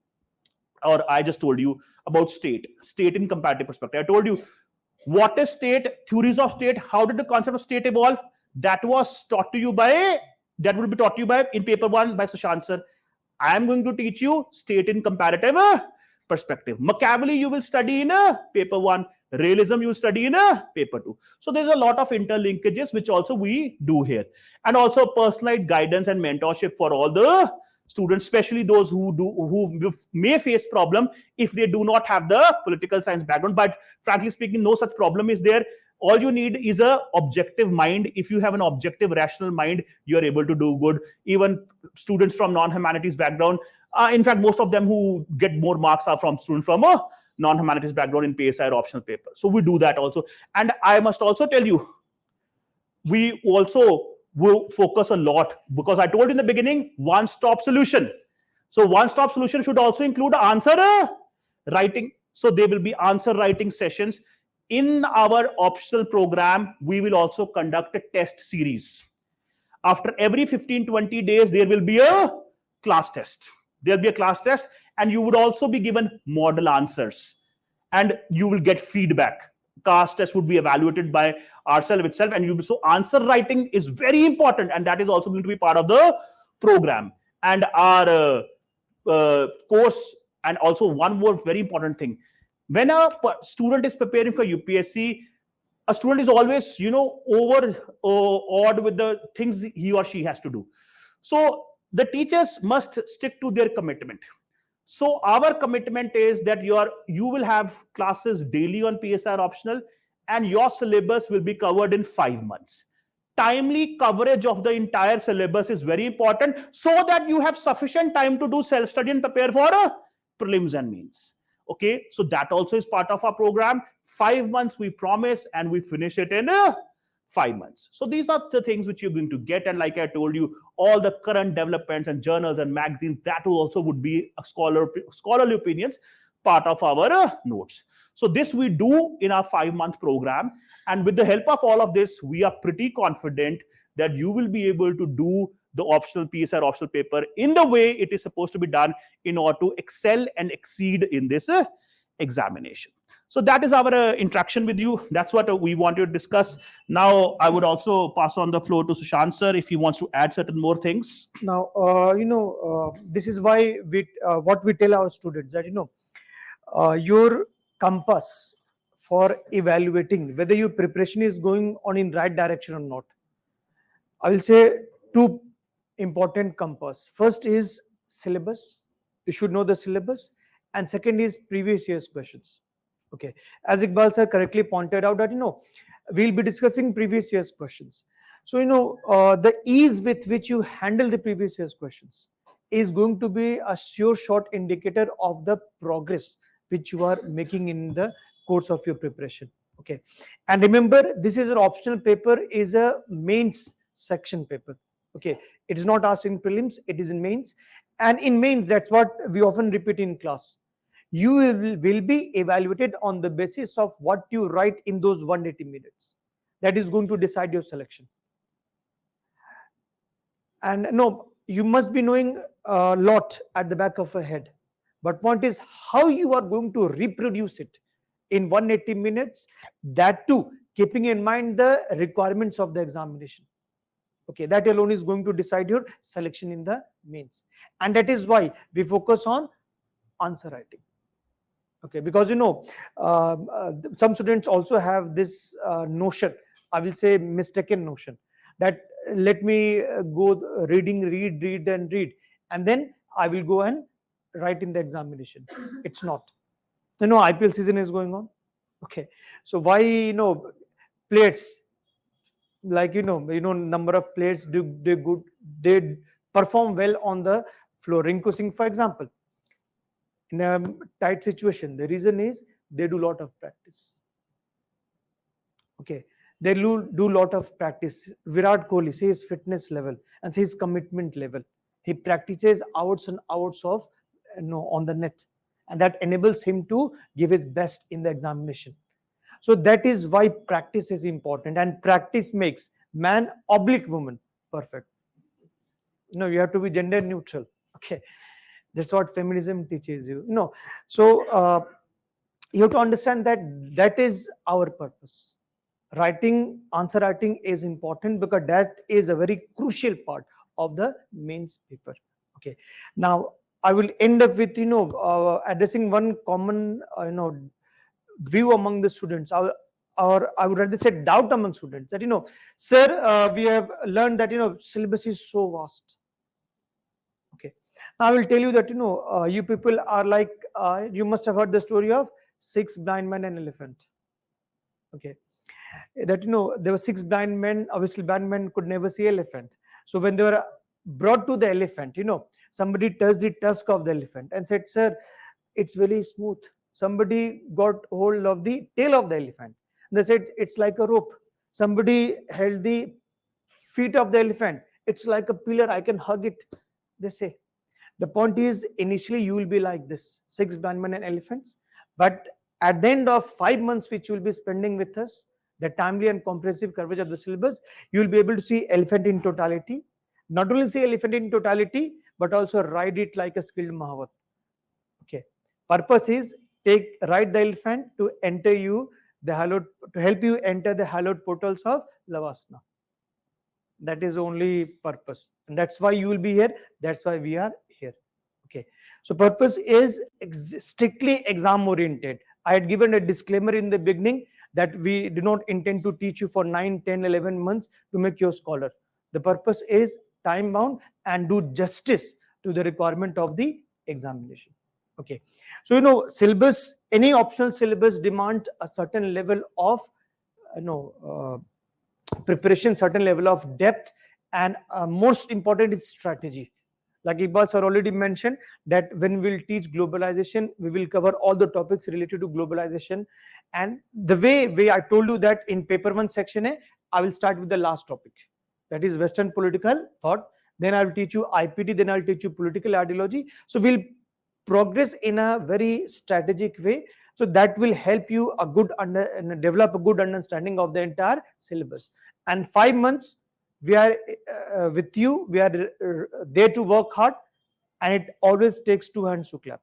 or I just told you about state in comparative perspective. I told you what is state, theories of state, how did the concept of state evolve. That was taught to you by, that will be taught to you by in paper 1 by Sushant sir. I am going to teach you state in comparative perspective. Machiavelli you will study in paper 1. Realism you will study in paper 2. So there's a lot of interlinkages which also we do here. And also personalized guidance and mentorship for all the students, especially those who may face problem if they do not have the political science background. But frankly speaking, no such problem is there. All you need is a objective mind. If you have an objective, rational mind, you are able to do good. Even students from non-humanities background, in fact, most of them who get more marks are from students from a non-humanities background in PSI or optional paper. So we do that also. And I must also tell you, we also will focus a lot, because I told in the beginning, one-stop solution. So one-stop solution should also include answer writing. So there will be answer writing sessions. In our optional program, we will also conduct a test series. After every 15-20 days, there will be a class test. There'll be a class test, and you would also be given model answers, and you will get feedback. Class test would be evaluated by ourselves itself, and so answer writing is very important, and that is also going to be part of the program. And our course, and also one more very important thing, when a student is preparing for UPSC, a student is always, awed with the things he or she has to do. So the teachers must stick to their commitment. So our commitment is that you will have classes daily on PSR optional, and your syllabus will be covered in 5 months. Timely coverage of the entire syllabus is very important, so that you have sufficient time to do self-study and prepare for prelims and mains. Okay, so that also is part of our program. 5 months we promise, and we finish it in 5 months. So these are the things which you're going to get. And like I told you, all the current developments and journals and magazines, that also would be a scholarly opinions part of our notes. So this we do in our 5-month program. And with the help of all of this, we are pretty confident that you will be able to do the optional PSR optional paper in the way it is supposed to be done in order to excel and exceed in this examination. So that is our interaction with you. That's what we want to discuss. Now, I would also pass on the floor to Sushant sir if he wants to add certain more things. Now, this is why what we tell our students that, your compass for evaluating whether your preparation is going on in right direction or not. I will say 2 important compass. First is syllabus. You should know the syllabus. And second is previous year's questions. Okay. As Iqbal sir correctly pointed out that, we'll be discussing previous year's questions. So, the ease with which you handle the previous year's questions is going to be a sure shot indicator of the progress which you are making in the course of your preparation. Okay. And remember, this is an optional paper, is a mains section paper. Okay. It is not asked in prelims, it is in mains. And in mains, that's what we often repeat in class. You will be evaluated on the basis of what you write in those 180 minutes. That is going to decide your selection. And no, you must be knowing a lot at the back of your head. But point is how you are going to reproduce it in 180 minutes, that too, keeping in mind the requirements of the examination. Okay, that alone is going to decide your selection in the mains. And that is why we focus on answer writing. Okay, because some students also have this notion, I will say mistaken notion, that let me go read and read, and then I will go and write in the examination. It's not. IPL season is going on. Okay, so why plates, like number of plates, do they good, they perform well on the floor. Rinku Singh, for example, in a tight situation, the reason is they do lot of practice. Okay, they do lot of practice. Virat Kohli, see his fitness level and see his commitment level. He practices hours and hours of on the net, and that enables him to give his best in the examination. So that is why practice is important, and practice makes man oblique woman perfect. You have to be gender neutral. Okay, that's what feminism teaches you. So you have to understand that that is our purpose. Answer writing is important because that is a very crucial part of the mains paper. Okay, now I will end up with addressing one common view among the students, or I would rather say doubt among students, that sir, we have learned that syllabus is so vast. Okay, now I will tell you that you people are like, you must have heard the story of six blind men and elephant. Okay, that there were six blind men. Obviously blind men could never see elephant, so when they were brought to the elephant, somebody touched the tusk of the elephant and said, sir, it's very smooth. Somebody got hold of the tail of the elephant. They said, it's like a rope. Somebody held the feet of the elephant. It's like a pillar, I can hug it, they say. The point is, initially you will be like this, six blind men and elephants, but at the end of 5 months which you will be spending with us, the timely and comprehensive coverage of the syllabus, you will be able to see elephant in totality. Not only see elephant in totality, but also ride it like a skilled Mahavat. Okay, purpose is ride the elephant to enter you the hallowed, to help you enter the hallowed portals of Lavasana. That is only purpose, and that's why you will be here. That's why we are here. Okay, so purpose is strictly exam oriented. I had given a disclaimer in the beginning that we do not intend to teach you for 9, 10, 11 months to make you a scholar. The purpose is time bound and do justice to the requirement of the examination. Okay, so syllabus, any optional syllabus demand a certain level of preparation, certain level of depth, and most important is strategy. Like Iqbal sir already mentioned, that when we'll teach globalization, we will cover all the topics related to globalization. And the way I told you that in paper 1 section A, I will start with the last topic, that is Western political thought. Then I will teach you IPT, then I'll teach you political ideology. So we'll progress in a very strategic way. So that will help you develop a good understanding of the entire syllabus. And 5 months we are with you. We are there to work hard, and it always takes two hands to clap.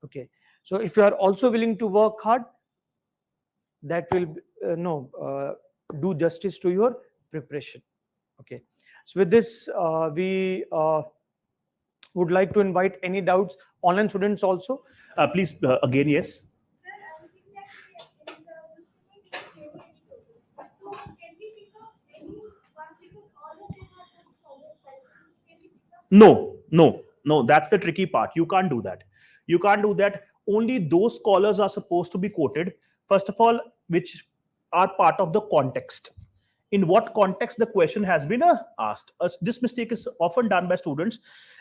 Okay, so if you are also willing to work hard, that will do justice to your preparation. Okay, so with this, we would like to invite any doubts, online students also. Please, again, yes. No, no, no. That's the tricky part. You can't do that. You can't do that. Only those scholars are supposed to be quoted. First of all, which are part of the context. In what context the question has been asked. This mistake is often done by students.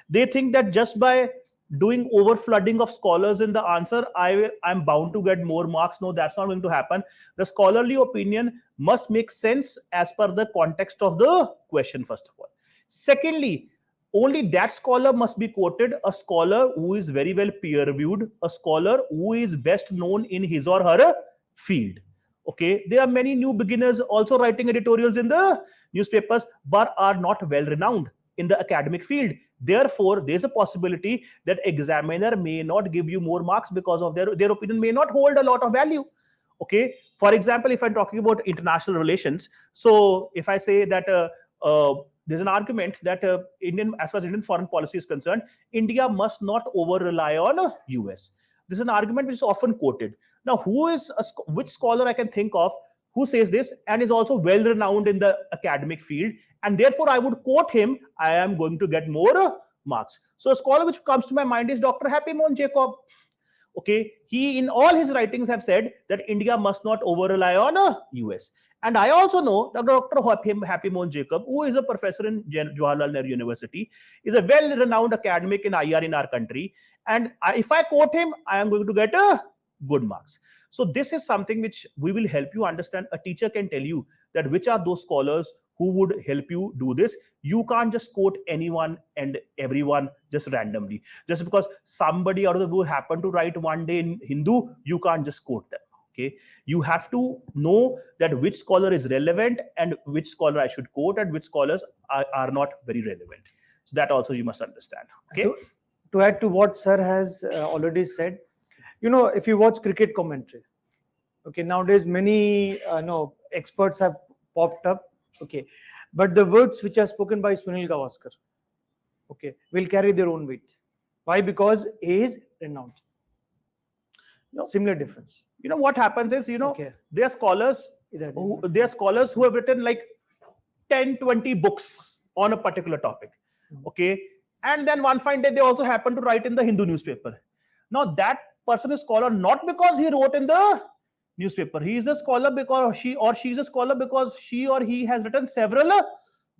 They think that just by doing over flooding of scholars in the answer, I'm bound to get more marks. No, that's not going to happen. The scholarly opinion must make sense as per the context of the question, first of all. Secondly, only that scholar must be quoted, a scholar who is very well peer reviewed, a scholar who is best known in his or her field. Okay, there are many new beginners also writing editorials in the newspapers, but are not well renowned in the academic field. Therefore, there's a possibility that examiner may not give you more marks because of their opinion may not hold a lot of value. Okay, for example, if I'm talking about international relations, so if I say that there's an argument that as far as Indian foreign policy is concerned, India must not over rely on US. This is an argument which is often quoted. Now, which scholar I can think of who says this and is also well renowned in the academic field, and therefore I would quote him, I am going to get more marks. So a scholar which comes to my mind is Dr. Happy Mohan Jacob. Okay, he in all his writings have said that India must not over rely on US. And I also know that Dr. Happy Mohan Jacob, who is a professor in Jawaharlal Nehru University, is a well-renowned academic in IR in our country. And if I quote him, I am going to get good marks. So this is something which we will help you understand. A teacher can tell you that which are those scholars who would help you do this. You can't just quote anyone and everyone just randomly. Just because somebody out of the blue happened to write one day in Hindu, you can't just quote them. Okay, you have to know that which scholar is relevant and which scholar I should quote and which scholars are not very relevant. So that also you must understand. Okay. To add to what sir has already said, if you watch cricket commentary, okay, nowadays many experts have popped up. Okay, but the words which are spoken by Sunil Gavaskar, okay, will carry their own weight. Why? Because he is renowned. Similar difference. What happens is, Okay. there are scholars who have written like 10, 20 books on a particular topic. Okay, and then one fine day they also happen to write in the Hindu newspaper. Now that person is scholar not because he wrote in the newspaper. He is a scholar because she is a scholar because she or he has written several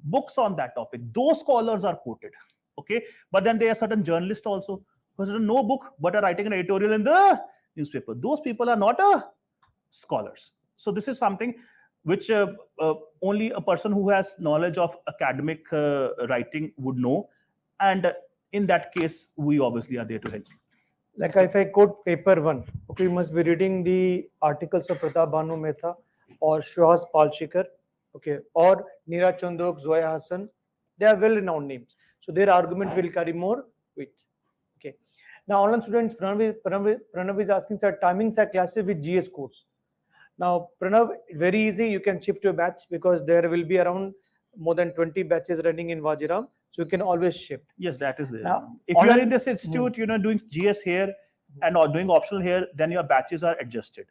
books on that topic. Those scholars are quoted. Okay, but then there are certain journalists also who has written no book but are writing an editorial in the newspaper. Those people are not scholars. So this is something which only a person who has knowledge of academic writing would know, and in that case we obviously are there to help you. Like if I quote paper 1, okay, you must be reading the articles of Pratap Bhanu Mehta or Suhas Palshikar, okay, or Neera Chandok, Zoya Hassan. They are well-renowned names, so their argument will carry more weight. Okay. Now, online students, Pranav is asking, sir, timings are classes with GS codes. Now, Pranav, very easy. You can shift your batch because there will be around more than 20 batches running in Vajiram. So you can always shift. Yes, that is there. Now, if you are in this institute, doing GS here and doing optional here, then your batches are adjusted.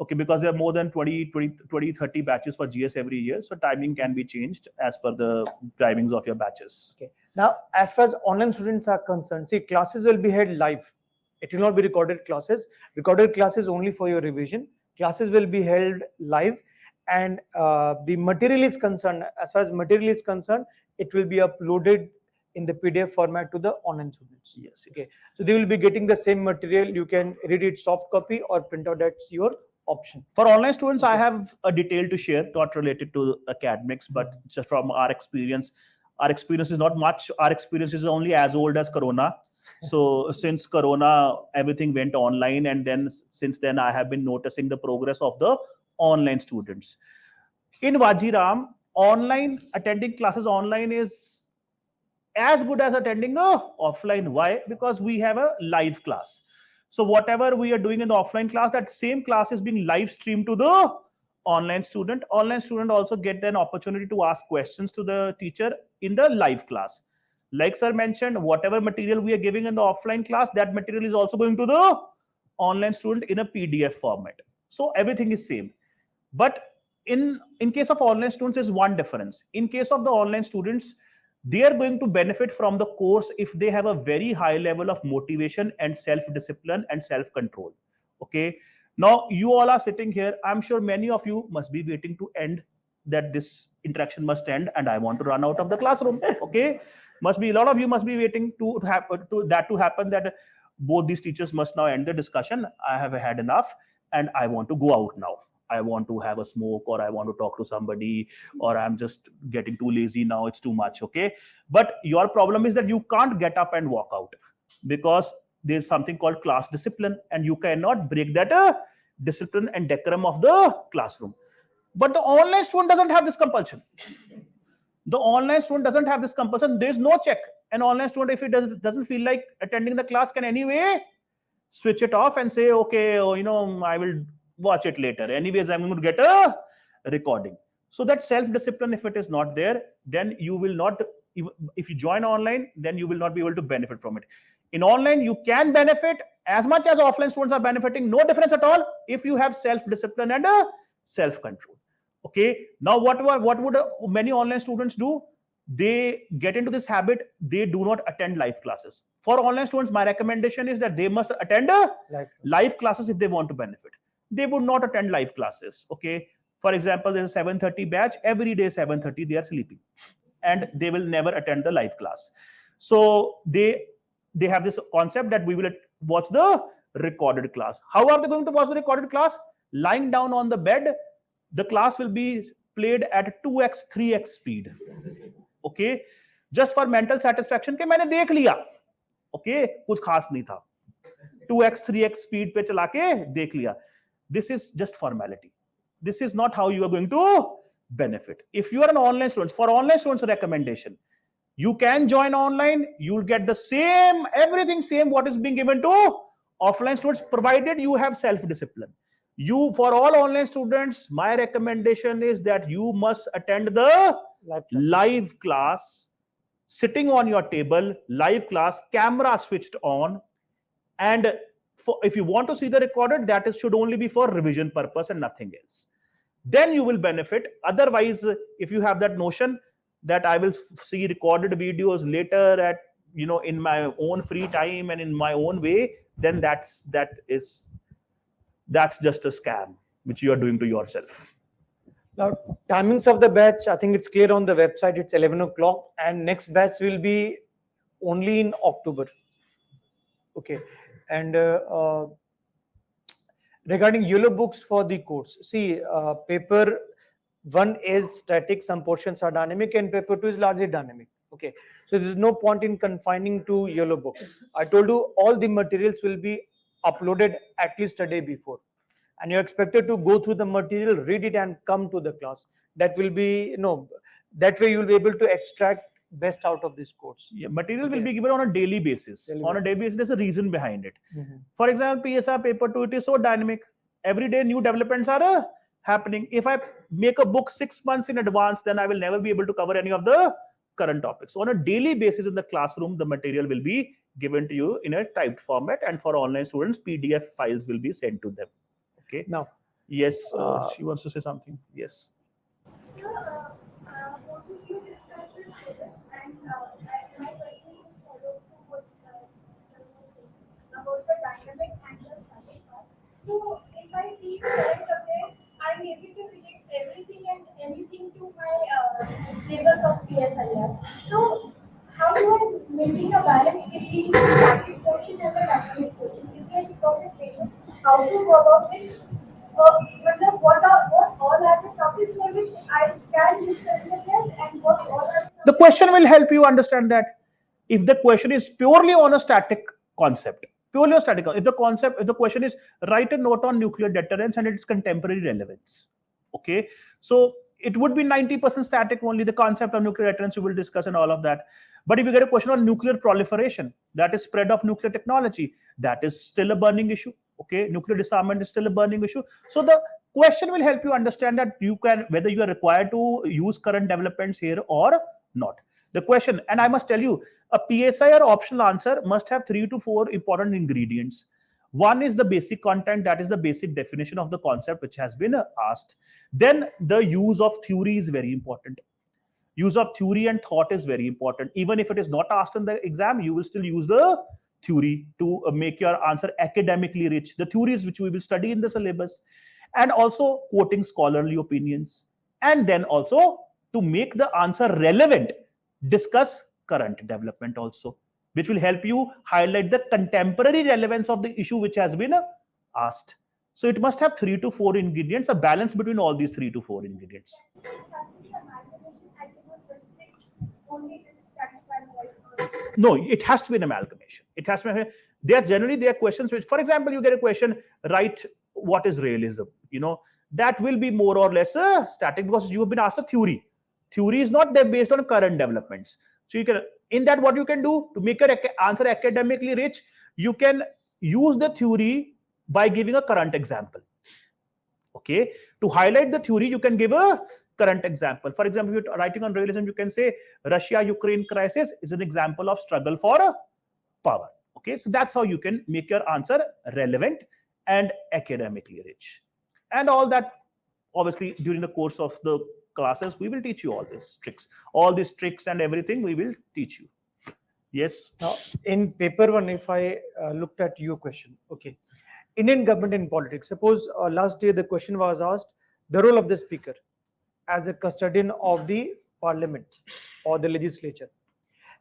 Okay, because there are more than 20, 30 batches for GS every year. So timing can be changed as per the timings of your batches. Okay. Now, as far as online students are concerned, see, classes will be held live. It will not be recorded classes. Recorded classes only for your revision. Classes will be held live, and the material is concerned. As far as material is concerned, it will be uploaded in the PDF format to the online students. Yes. Okay. So they will be getting the same material. You can read it soft copy or print out. That's your option. For online students, I have a detail to share, not related to academics, but just from our experience. Our experience is not much. Our experience is only as old as Corona. So since Corona, everything went online, and then since then, I have been noticing the progress of the online students. In Vajiram, attending classes online is as good as attending offline. Why? Because we have a live class. So whatever we are doing in the offline class, that same class is being live streamed to the online student. Online student also get an opportunity to ask questions to the teacher in the live class. Like sir mentioned, whatever material we are giving in the offline class, that material is also going to the online student in a PDF format. So everything is same. But in case of online students, is one difference. In case of the online students, they are going to benefit from the course if they have a very high level of motivation and self-discipline and self-control. Okay. Now you all are sitting here. I'm sure many of you must be waiting to end, that this interaction must end and I want to run out of the classroom. Okay. Must be a lot of you must be waiting to happen, that both these teachers must now end the discussion. I have had enough and I want to go out now. I want to have a smoke, or I want to talk to somebody, or I'm just getting too lazy now. It's too much. Okay. But your problem is that you can't get up and walk out because there's something called class discipline, and you cannot break that discipline and decorum of the classroom. But the online student doesn't have this compulsion. The online student doesn't have this compulsion. There's no check. An online student, if he doesn't feel like attending the class, can anyway switch it off and say, okay, I will watch it later. Anyways, I'm going to get a recording. So that self-discipline, if it is not there, then you will not, if you join online, then you will not be able to benefit from it. In online, you can benefit as much as offline students are benefiting, no difference at all if you have self-discipline and self-control. Okay, now what would many online students do? They get into this habit, they do not attend live classes. For online students, my recommendation is that they must attend live classes if they want to benefit. They would not attend live classes. Okay, for example, there's a 7:30 batch, every day 7:30 they are sleeping and they will never attend the live class. So they have this concept that we will watch the recorded class. How are they going to watch the recorded class? Lying down on the bed, the class will be played at 2x 3x speed. Okay, just for mental satisfaction के मैंने देख लिया. Okay, कुछ खास नहीं था. 2x 3x speed पे चला के देख लिया. This is just formality. This is not how you are going to benefit. If you are an online student, for online students, recommendation, you can join online, you'll get the same, everything same what is being given to offline students, provided you have self-discipline. You, for all online students, my recommendation is that you must attend the live class, sitting on your table, live class, camera switched on, and if you want to see the recorded, that should only be for revision purpose and nothing else. Then you will benefit. Otherwise, if you have that notion that I will see recorded videos later at, in my own free time and in my own way, then that's just a scam which you are doing to yourself. Now, timings of the batch, I think it's clear on the website. It's 11 o'clock, and next batch will be only in October. Okay, and regarding yellow books for the course, see, paper 1 is static, some portions are dynamic, and paper 2 is largely dynamic. Okay, so there is no point in confining to yellow book. I told you all the materials will be uploaded at least a day before, and you're expected to go through the material, read it, and come to the class. That will be, that way you'll be able to extract best out of this course. Yeah, material will be given on a daily basis. On a daily basis, there's a reason behind it. For example, PSR paper 2, it is so dynamic. Every day new developments are happening. If I make a book 6 months in advance, then I will never be able to cover any of the current topics. So on a daily basis in the classroom, the material will be given to you in a typed format, and for online students, PDF files will be sent to them. Okay. Now, yes, she wants to say something. Yes. Both of you discussed this syllabus, and my question is just follow to what sir was saying about the dynamic and the static part. So, if I see the current affairs, I'm able to relate everything and anything to my syllabus of PSIR. So, how do I maintain a balance between the static portion and the dynamic portion? Is there any perfect way how to go about it? What all are the topics for which I can use the syllabus, and what all are the question will help you understand that. If the question is purely on a static concept, if the question is write a note on nuclear deterrence and its contemporary relevance, okay, so it would be 90% static only. The concept of nuclear deterrence you will discuss and all of that. But if you get a question on nuclear proliferation, that is spread of nuclear technology, that is still a burning issue. Okay, nuclear disarmament is still a burning issue. So the question will help you understand that whether you are required to use current developments here or not. The question, and I must tell you, a PSI or optional answer must have 3 to 4 important ingredients. One is the basic content, that is the basic definition of the concept which has been asked. Then the use of theory is very important. Use of theory and thought is very important. Even if it is not asked in the exam, you will still use the theory to make your answer academically rich. The theories which we will study in the syllabus, and also quoting scholarly opinions. And then also to make the answer relevant, discuss current development also, which will help you highlight the contemporary relevance of the issue which has been asked. So it must have 3 to 4 ingredients, a balance between all these 3 to 4 ingredients. No, it has to be an amalgamation. It has to be. There are questions which, for example, you get a question, write what is realism. That will be more or less static because you have been asked a theory. Theory is not based on current developments. So you can, in that, what you can do to make your answer academically rich, you can use the theory by giving a current example. Okay, to highlight the theory, you can give a current example. For example, if you're writing on realism, you can say Russia-Ukraine crisis is an example of struggle for power. Okay, so that's how you can make your answer relevant and academically rich. And all that, obviously, during the course of the classes, we will teach you all these tricks and everything we will teach you. Yes. Now, in paper one, if I looked at your question, okay, Indian government in politics. Suppose last year the question was asked, the role of the speaker as a custodian of the parliament or the legislature.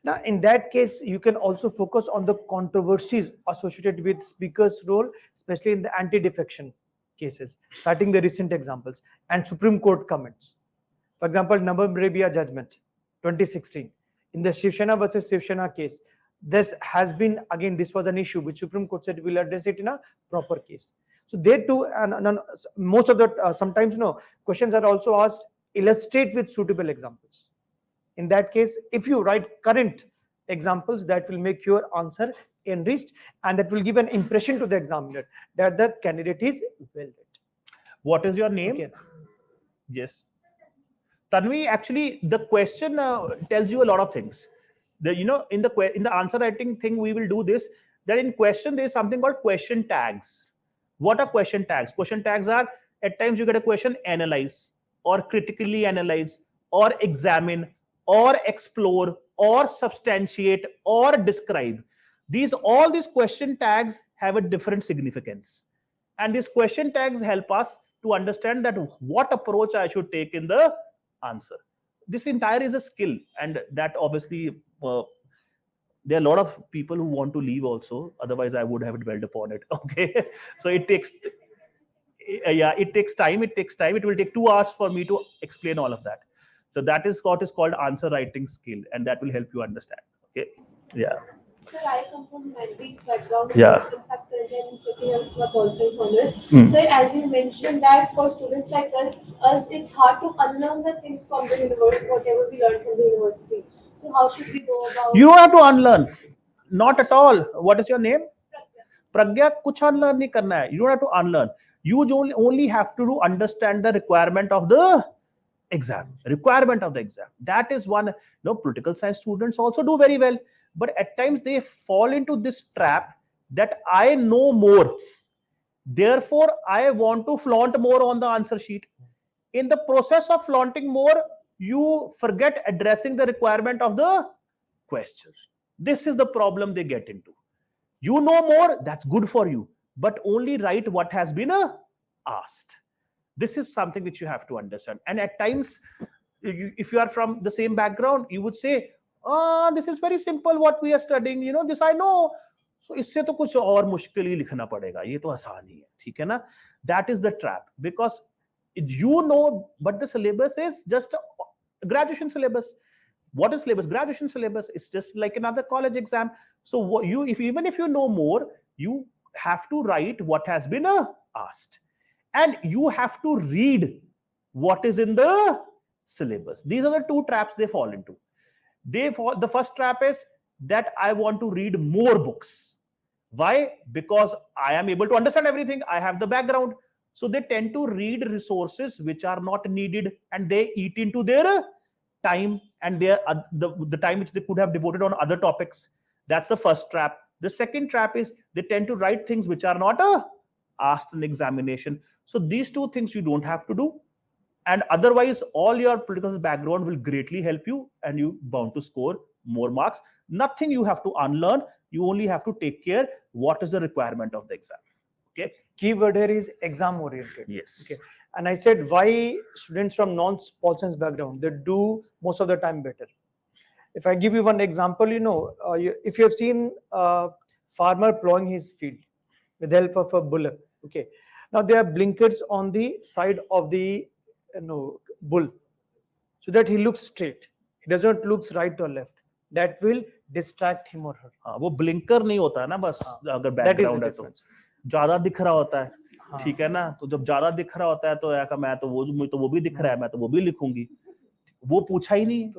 Now, in that case, you can also focus on the controversies associated with speaker's role, especially in the anti-defection cases, citing the recent examples and Supreme Court comments. For example, Navamrebia judgment, 2016. In the Shiv Sena versus Shiv Sena case, this has been, again, this was an issue which Supreme Court said will address it in a proper case. So they too, and most of the, sometimes, questions are also asked, illustrate with suitable examples. In that case, if you write current examples, that will make your answer enriched and that will give an impression to the examiner that the candidate is well read. What is your name? Okay. Yes. Tanvi, actually, the question tells you a lot of things. In the answer writing thing, we will do this. That in question, there is something called question tags. What are question tags? Question tags are, at times you get a question, analyze or critically analyze or examine or explore or substantiate or describe. All these question tags have a different significance. And these question tags help us to understand that what approach I should take in the answer. This entire is a skill, and that obviously there are a lot of people who want to leave also. Otherwise, I would have dwelled upon it. Okay, so it takes time. It will take 2 hours for me to explain all of that. So that is what is called answer writing skill, and that will help you understand. Okay, yeah. Sir, I come from humanities background. Yeah. In fact, currently I'm sitting on my pol science honors. Hmm. So, as you mentioned that for students like us, it's hard to unlearn the things from the university, whatever we learned from the university. So, how should we go about? You don't have to unlearn. Not at all. What is your name? Pragya, kuch unlearn nahi karna hai. You don't have to unlearn. You only have to understand the requirement of the exam. That is one. Political science students also do very well, but at times they fall into this trap that I know more, therefore I want to flaunt more on the answer sheet. In the process of flaunting more, you forget addressing the requirement of the questions. This is the problem they get into. You know more, that's good for you, but only write what has been asked. This is something which you have to understand. And at times, if you are from the same background, you would say, this is very simple what we are studying, this I know. So इससे तो कुछ और मुश्किल ही लिखना पड़ेगा, ये तो आसान ही है, ठीक है ना? That is the trap, because but the syllabus is just a graduation syllabus. What is syllabus? Graduation syllabus is just like another college exam. So even if you know more, you have to write what has been asked, and you have to read what is in the syllabus. These are the 2 traps they fall into. The first trap is that I want to read more books. Why? Because I am able to understand everything. I have the background. So they tend to read resources which are not needed, and they eat into their time and the time which they could have devoted on other topics. That's the first trap. The second trap is they tend to write things which are not asked in examination. So these 2 things you don't have to do. And otherwise, all your political background will greatly help you, and you bound to score more marks. Nothing you have to unlearn. You only have to take care what is the requirement of the exam. Okay. Keyword here is exam oriented. Yes. Okay. And I said why students from non-pol science background, they do most of the time better. If I give you one example, if you have seen a farmer plowing his field with the help of a bullock, okay. Now there are blinkers on the side of the bull, so that he looks straight. He does not look right or left. That will distract him or her. वो blinker नहीं होता है ना, बस अगर background है तो ज़्यादा दिख रहा होता है, ठीक है ना? तो जब ज़्यादा दिख रहा होता है तो यार मैं तो वो भी दिख रहा है, मैं तो वो भी लिखूंगी, वो पूछा ही नहीं,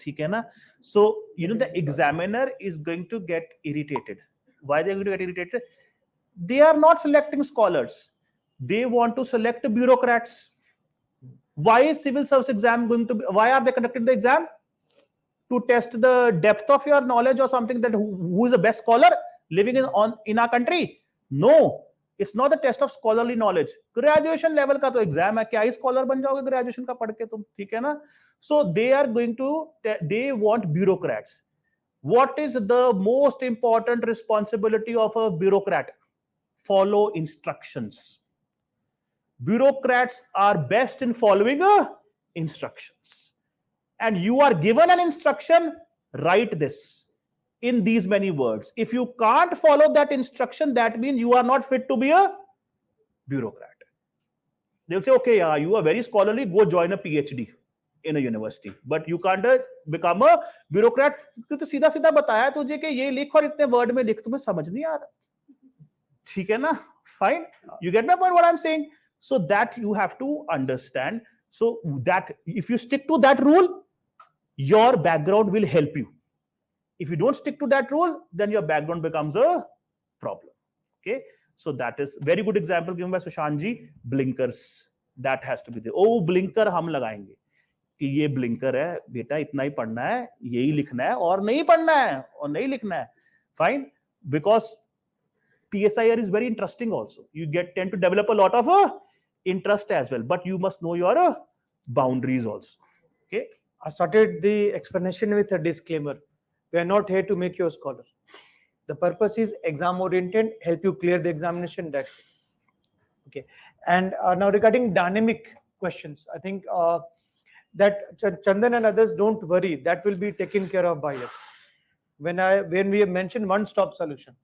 ठीक है ना? So the examiner is going to get irritated. Why they are going to get irritated? They are not selecting scholars. They want to select bureaucrats. Why is civil service exam why are they conducting the exam? To test the depth of your knowledge or something, that who is the best scholar? living in our country? No, it's not the test of scholarly knowledge. Graduation level का तो exam है, क्या ही scholar बन जाओगे graduation का पढ़ के तुम, ठीक है ना? So they are going to, they want bureaucrats. What is the most important responsibility of a bureaucrat? Follow instructions. Bureaucrats are best in following instructions. And you are given an instruction, write this in these many words. If you can't follow that instruction, that means you are not fit to be a bureaucrat. They'll say, okay, yeah, you are very scholarly, go join a PhD in a university, but you can't become a bureaucrat. क्योंकि सीधा सीधा बताया तुझे कि ये लिख और इतने वर्ड में लिख, तुम्हें समझ नहीं आ रहा, ठीक है ना? Fine, you get my point what I'm saying? So that you have to understand. So that if you stick to that rule, your background will help you. If you don't stick to that rule, then your background becomes a problem. Okay, so that is very good example given by Sushant ji. Blinkers, that has to be there. Oh, blinker हम लगाएंगे कि ये blinker है बेटा, इतना ही पढ़ना है, यही लिखना है और नहीं पढ़ना है और नहीं लिखना है. Fine, because PSIR is very interesting also. You tend to develop a lot of interest as well, but you must know your boundaries also. Okay. I started the explanation with a disclaimer. We are not here to make you a scholar. The purpose is exam oriented, help you clear the examination. That's it. Okay. And now regarding dynamic questions, I think that Chandan and others, don't worry, that will be taken care of by us. When we have mentioned one-stop solution.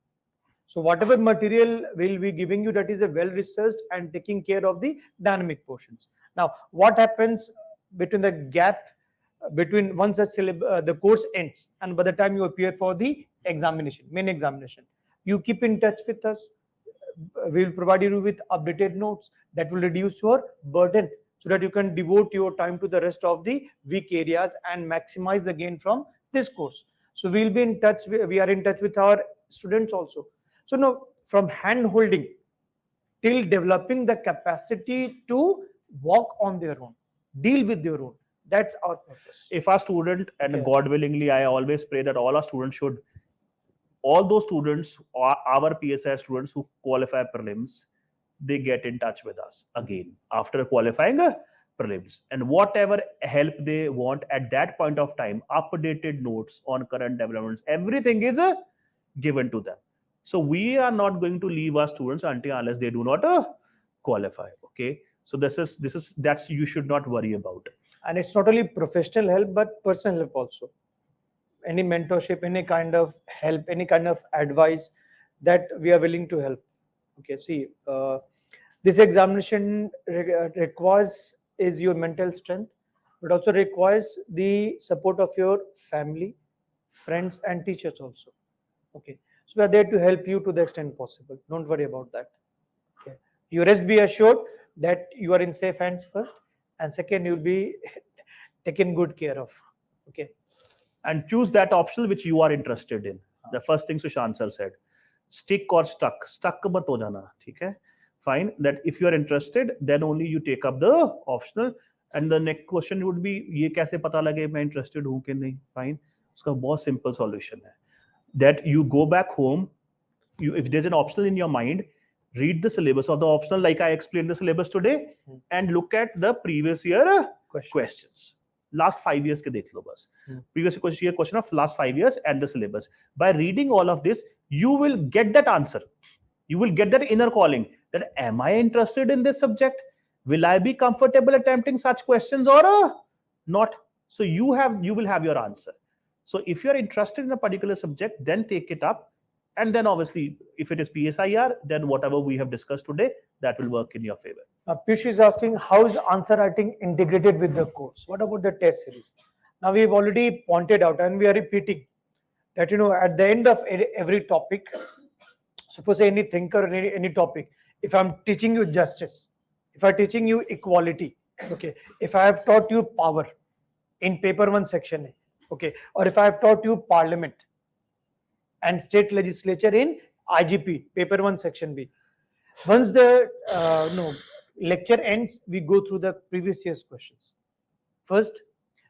So whatever material we'll be giving you, that is a well-researched and taking care of the dynamic portions. Now, what happens between the gap between once the course ends and by the time you appear for the examination, main examination, you keep in touch with us. We will provide you with updated notes that will reduce your burden so that you can devote your time to the rest of the weak areas and maximize the gain from this course. So we'll be in touch. We are in touch with our students also. So now, from hand holding till developing the capacity to walk on their own, deal with their own. That's our purpose. If our student, and Okay. God willingly, I always pray that all our students should, all those students, our PSI students who qualify prelims, they get in touch with us again after qualifying prelims. And whatever help they want at that point of time, updated notes on current developments, everything is given to them. So we are not going to leave our students unless they do not qualify. Okay. So that's you should not worry about. And it's not only professional help, but personal help also. Any mentorship, any kind of help, any kind of advice that we are willing to help. Okay, see, this examination requires is your mental strength, but also requires the support of your family, friends, and teachers also. Okay, so we are there to help you to the extent possible. Don't worry about that. Okay, you rest be assured that you are in safe hands first, and second, you'll be taken good care of. Okay. And choose that option which you are interested in. The first thing Sushant sir said, stick or stuck. Stuck mat ho jana, theek hai? Fine. That if you are interested, then only you take up the optional. And the next question would be, ye kaise pata lage main interested hu ki nahi? Fine. Uska bahut simple solution hai. That you go back home, if there's an optional in your mind, read the syllabus of the optional like I explained the syllabus today, and look at the previous year questions. Last 5 years ke dekh lo bas. Previous year question of last 5 years and the syllabus. By reading all of this, you will get that answer. You will get that inner calling that am I interested in this subject? Will I be comfortable attempting such questions or not? So you will have your answer. So if you're interested in a particular subject, then take it up. And then obviously, if it is PSIR, then whatever we have discussed today, that will work in your favor. Piyush is asking, how is answer writing integrated with the course? What about the test series? Now we've already pointed out and we are repeating that, at the end of every topic, suppose any thinker or any topic, if I'm teaching you justice, if I'm teaching you equality, okay, if I have taught you power in paper 1 section A, okay, or if I have taught you parliament and state legislature in IGP, paper 1 section B. Once the lecture ends, we go through the previous year's questions. First.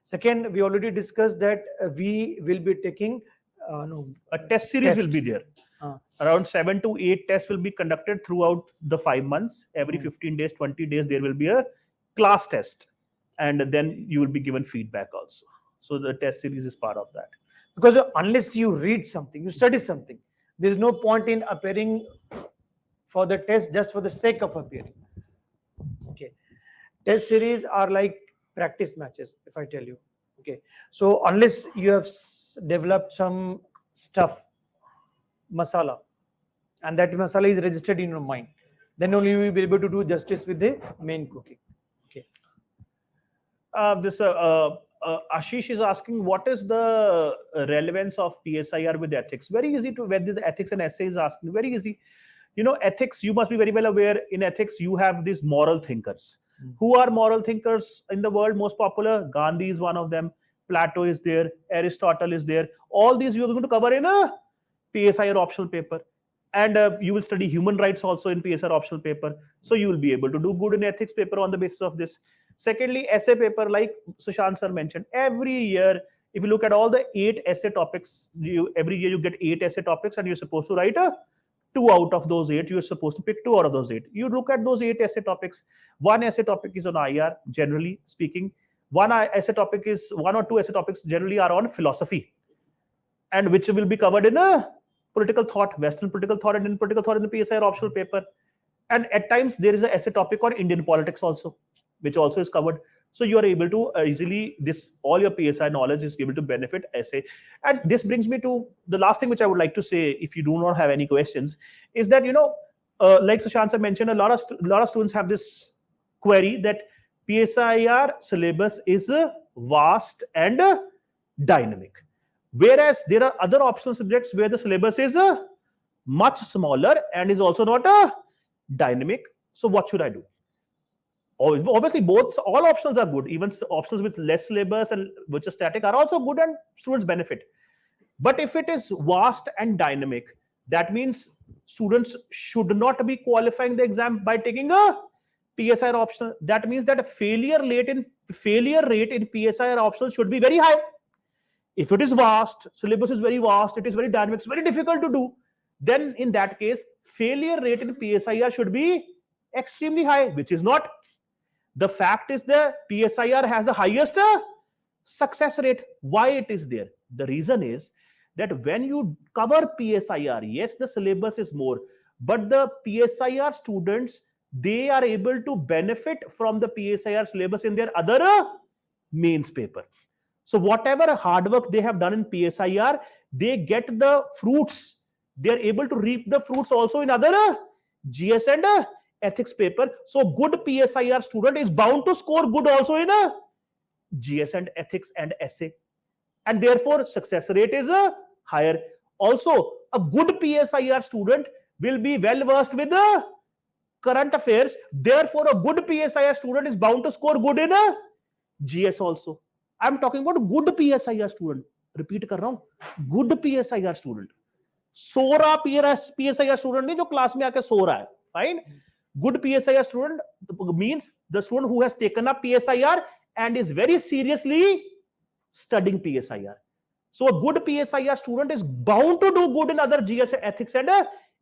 Second, we already discussed that we will be taking a test series will be there. Around 7 to 8 tests will be conducted throughout the 5 months. Every Hmm. 15 days, 20 days, there will be a class test. And then you will be given feedback also. So the test series is part of that. Because unless you read something, you study something, there is no point in appearing for the test just for the sake of appearing. Okay, test series are like practice matches, if I tell you. Okay, so unless you have developed some stuff, masala, and that masala is registered in your mind, then only you will be able to do justice with the main cooking. Okay. Ashish is asking, what is the relevance of PSIR with ethics? Very easy to, whether the ethics and essay is asking, very easy. You know, ethics, you must be very well aware, in ethics, you have these moral thinkers. Who are moral thinkers in the world? Most popular, Gandhi is one of them, Plato is there, Aristotle is there. All these you are going to cover in a PSIR optional paper. And you will study human rights also in PSIR optional paper. So you will be able to do good in ethics paper on the basis of this. Secondly, essay paper, like Sushant sir mentioned, every year, if you look at all the 8 essay topics, every year you get 8 essay topics and you're supposed to write 2 out of those 8. You're supposed to pick 2 out of those 8. You look at those 8 essay topics. One essay topic is on IR, generally speaking. One or 2 essay topics generally are on philosophy, and which will be covered in a political thought, Western political thought, and in political thought in the PSIR optional paper. And at times there is an essay topic on Indian politics also, which also is covered. So you are able to easily, all your PSI knowledge is able to benefit essay. And this brings me to the last thing which I would like to say, if you do not have any questions, is that, like Sushant sir mentioned, a lot of students have this query that PSIR syllabus is vast and dynamic. Whereas there are other optional subjects where the syllabus is much smaller and is also not dynamic. So what should I do? Obviously, all options are good. Even options with less syllabus and which are static are also good and students benefit. But if it is vast and dynamic, that means students should not be qualifying the exam by taking a PSIR optional. That means that a failure rate in PSIR optional should be very high. If it is vast, syllabus is very vast, it is very dynamic, it's very difficult to do, then in that case, failure rate in PSIR should be extremely high, which is not. The fact is the PSIR has the highest success rate. Why it is there? The reason is that when you cover PSIR, yes, the syllabus is more, but the PSIR students, they are able to benefit from the PSIR syllabus in their other mains paper. So whatever hard work they have done in PSIR, they get the fruits. They are able to reap the fruits also in other GS and ethics paper. So good PSIR student is bound to score good also in a GS and ethics and essay. And therefore success rate is higher. Also, a good PSIR student will be well versed with the current affairs. Therefore, a good PSIR student is bound to score good in a GS also. I'm talking about good PSIR student. Repeat कर रहा हूँ. Good PSIR student. सो रहा PSIR student नहीं जो class में आके सो रहा है. Fine. Good PSIR student means the student who has taken up PSIR and is very seriously studying PSIR. So a good PSIR student is bound to do good in other GS ethics and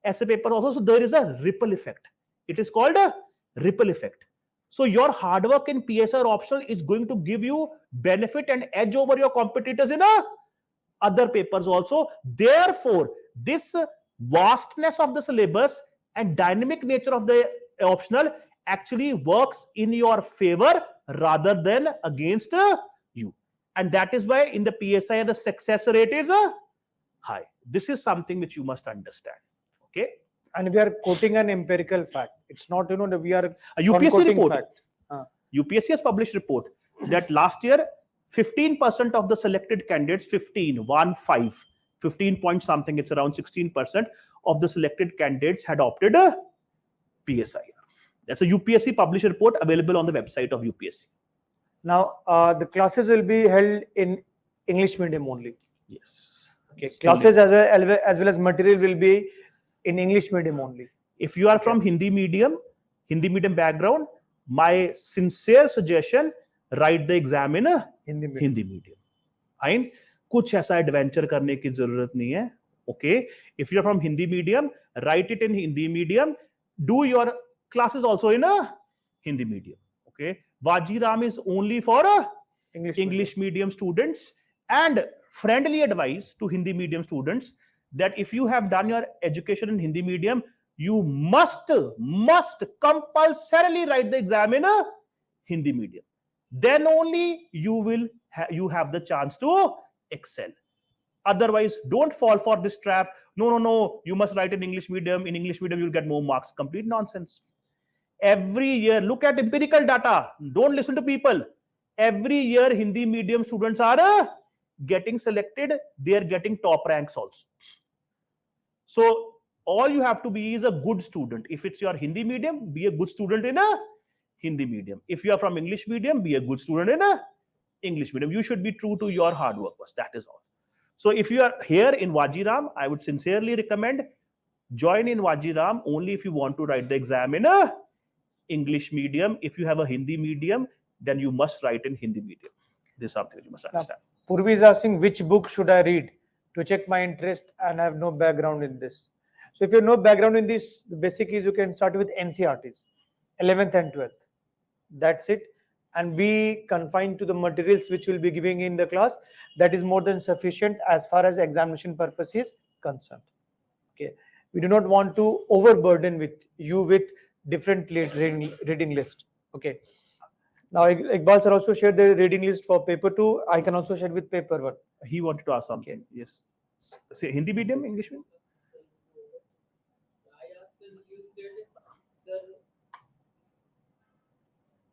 essay paper also. So there is a ripple effect. It is called a ripple effect. So your hard work in PSIR optional is going to give you benefit and edge over your competitors in other papers also. Therefore, this vastness of the syllabus and dynamic nature of the optional actually works in your favor rather than against you. And that is why in the PSI the success rate is high. This is something which you must understand. Okay. And we are quoting an empirical fact. It's not, that we are a UPSC report. Fact. UPSC has published report that last year 15% of the selected candidates, 15 point something, it's around 16% of the selected candidates had opted a PSIR. That's a UPSC published report available on the website of UPSC. Now, the classes will be held in English medium only. Yes. Okay. Classes as well as material will be in English medium only. If you are from Hindi medium background, my sincere suggestion, write the exam in Hindi medium. Fine. कुछ ऐसा adventure करने की जरूरत नहीं है. Okay, if you're from Hindi medium, write it in Hindi medium. Do your classes also in a Hindi medium. Okay, Vajiram is only for English medium students. And friendly advice to Hindi medium students that if you have done your education in Hindi medium, you must compulsorily write the exam in a Hindi medium. Then only you have the chance to excel. Otherwise, don't fall for this trap. No, you must write in English medium. In English medium, you'll get more marks. Complete nonsense. Every year, look at empirical data. Don't listen to people. Every year, Hindi medium students are getting selected. They are getting top ranks also. So all you have to be is a good student. If it's your Hindi medium, be a good student in a Hindi medium. If you are from English medium, be a good student in a English medium. You should be true to your hard work. That is all. So if you are here in Vajiram, I would sincerely recommend join in Vajiram only if you want to write the exam in a English medium. If you have a Hindi medium, then you must write in Hindi medium. This is something you must understand. Purvi is asking which book should I read to check my interest and I have no background in this. So if you have no background in this, the basic is you can start with NCRTs, 11th and 12th. That's it. And be confined to the materials which we'll be giving in the class. That is more than sufficient as far as examination purpose is concerned. Okay. We do not want to overburden with you with different reading list. Okay. Now, Iqbal sir also shared the reading list for paper 2. I can also share with paper 1. He wanted to ask something. Okay. Yes. Say Hindi medium, English medium?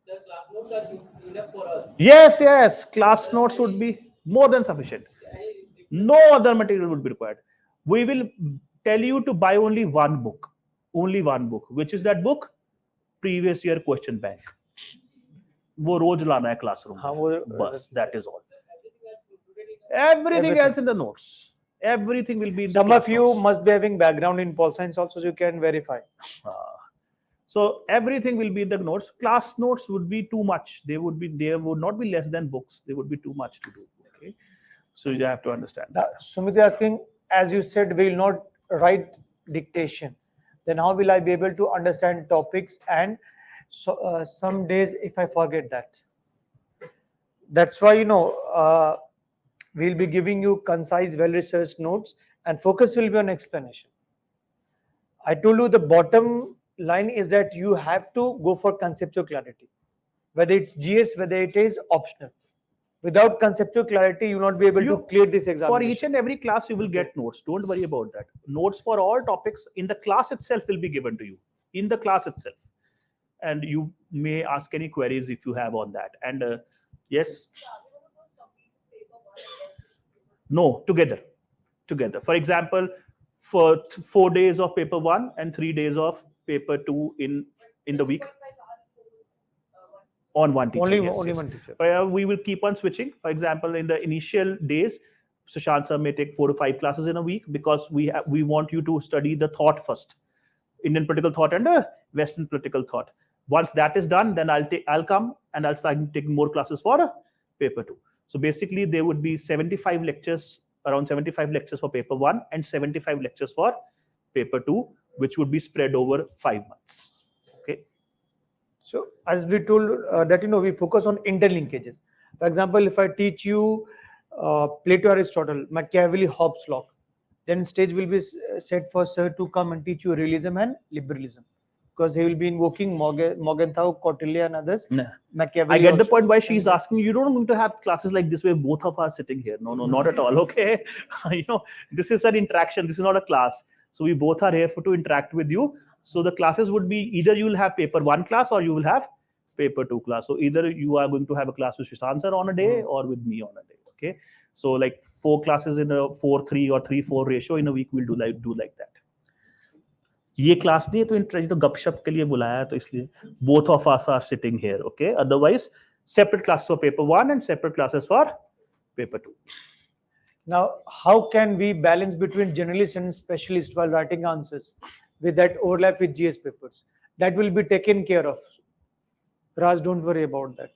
The class notes are enough for us. Yes. Class notes would be more than sufficient. No other material would be required. We will tell you to buy only one book. Which is that book? Previous year question bank. वो रोज लाना है classroom. Bus. That is all. Everything else in the notes. Everything will be in the Some class of you notes. must be having background in pol science also, so you can verify. So everything will be in the notes. Class notes would be too much. They would not be less than books. They would be too much to do. Okay. So you have to understand. Now, Sumit is asking, as you said, we will not write dictation. Then how will I be able to understand topics? And so some days if I forget that. That's why, we'll be giving you concise, well-researched notes and focus will be on explanation. I told you the bottom line is that you have to go for conceptual clarity. Whether it's GS, whether it is optional. Without conceptual clarity, you will not be able to clear this exam. For each and every class, you will get notes. Don't worry about that. Notes for all topics in the class itself will be given to you. In the class itself. And you may ask any queries if you have on that. And yes. No, together. For example, for 4 days of paper 1 and 3 days of paper 2 in the week. On one teacher. Only Yes. one teacher. We will keep on switching. For example, in the initial days, Sushant sir may take 4 to 5 classes in a week because we want you to study the thought first, Indian political thought and Western political thought. Once that is done, then I'll come and I'll start taking more classes for paper 2. So basically, there would be 75 lectures, around 75 lectures for paper 1 and 75 lectures for paper 2, which would be spread over 5 months. Okay. So as we told that, we focus on interlinkages. For example, if I teach you Plato, Aristotle, Machiavelli, Hobbes' law, then stage will be set for sir to come and teach you realism and liberalism. Because he will be invoking Morgenthau, Kautilya and others. Nah. Machiavelli I get also. the point why she's asking. You don't want to have classes like this where both of us are sitting here. No, not at all. Okay. This is an interaction. This is not a class. So we both are here to interact with you. So the classes would be either you will have paper 1 class or you will have paper 2 class. So either you are going to have a class with Sushant sir on a day or with me on a day. Okay. So like 4 classes in a 4-3 or 3-4 ratio in a week, we'll do like that. ये class नहीं है तो गपशप के लिए बुलाया तो इसलिए both of us are sitting here. Okay. Otherwise, separate classes for paper 1 and separate classes for paper 2. Now, how can we balance between generalist and specialist while writing answers with that overlap with GS papers? That will be taken care of. Raj, don't worry about that.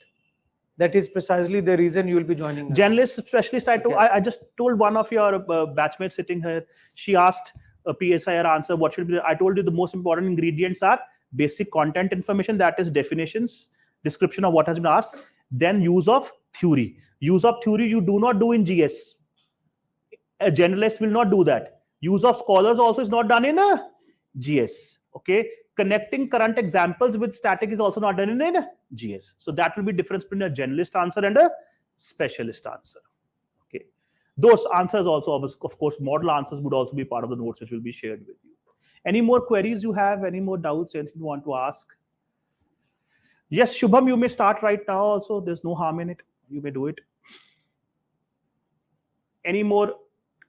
That is precisely the reason you will be joining us. Generalist, specialist, Okay. I just told one of your batchmates sitting here, she asked a PSIR answer, what should be, I told you the most important ingredients are basic content information, that is definitions, description of what has been asked, then use of theory. Use of theory you do not do in GS. A generalist will not do that. Use of scholars also is not done in a GS. Okay, connecting current examples with static is also not done in a GS. So that will be difference between a generalist answer and a specialist answer. Okay, those answers also, of course, model answers would also be part of the notes which will be shared with you. Any more queries you have? Any more doubts? Anything you want to ask? Yes, Shubham, you may start right now. Also, there's no harm in it. You may do it. Any more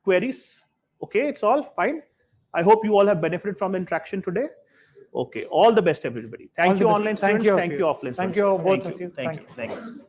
queries? Okay, it's all fine. I hope you all have benefited from the interaction today. Okay, all the best, everybody. Thank you, online students. Thank you, offline students. Thank you, both of you. Thank you.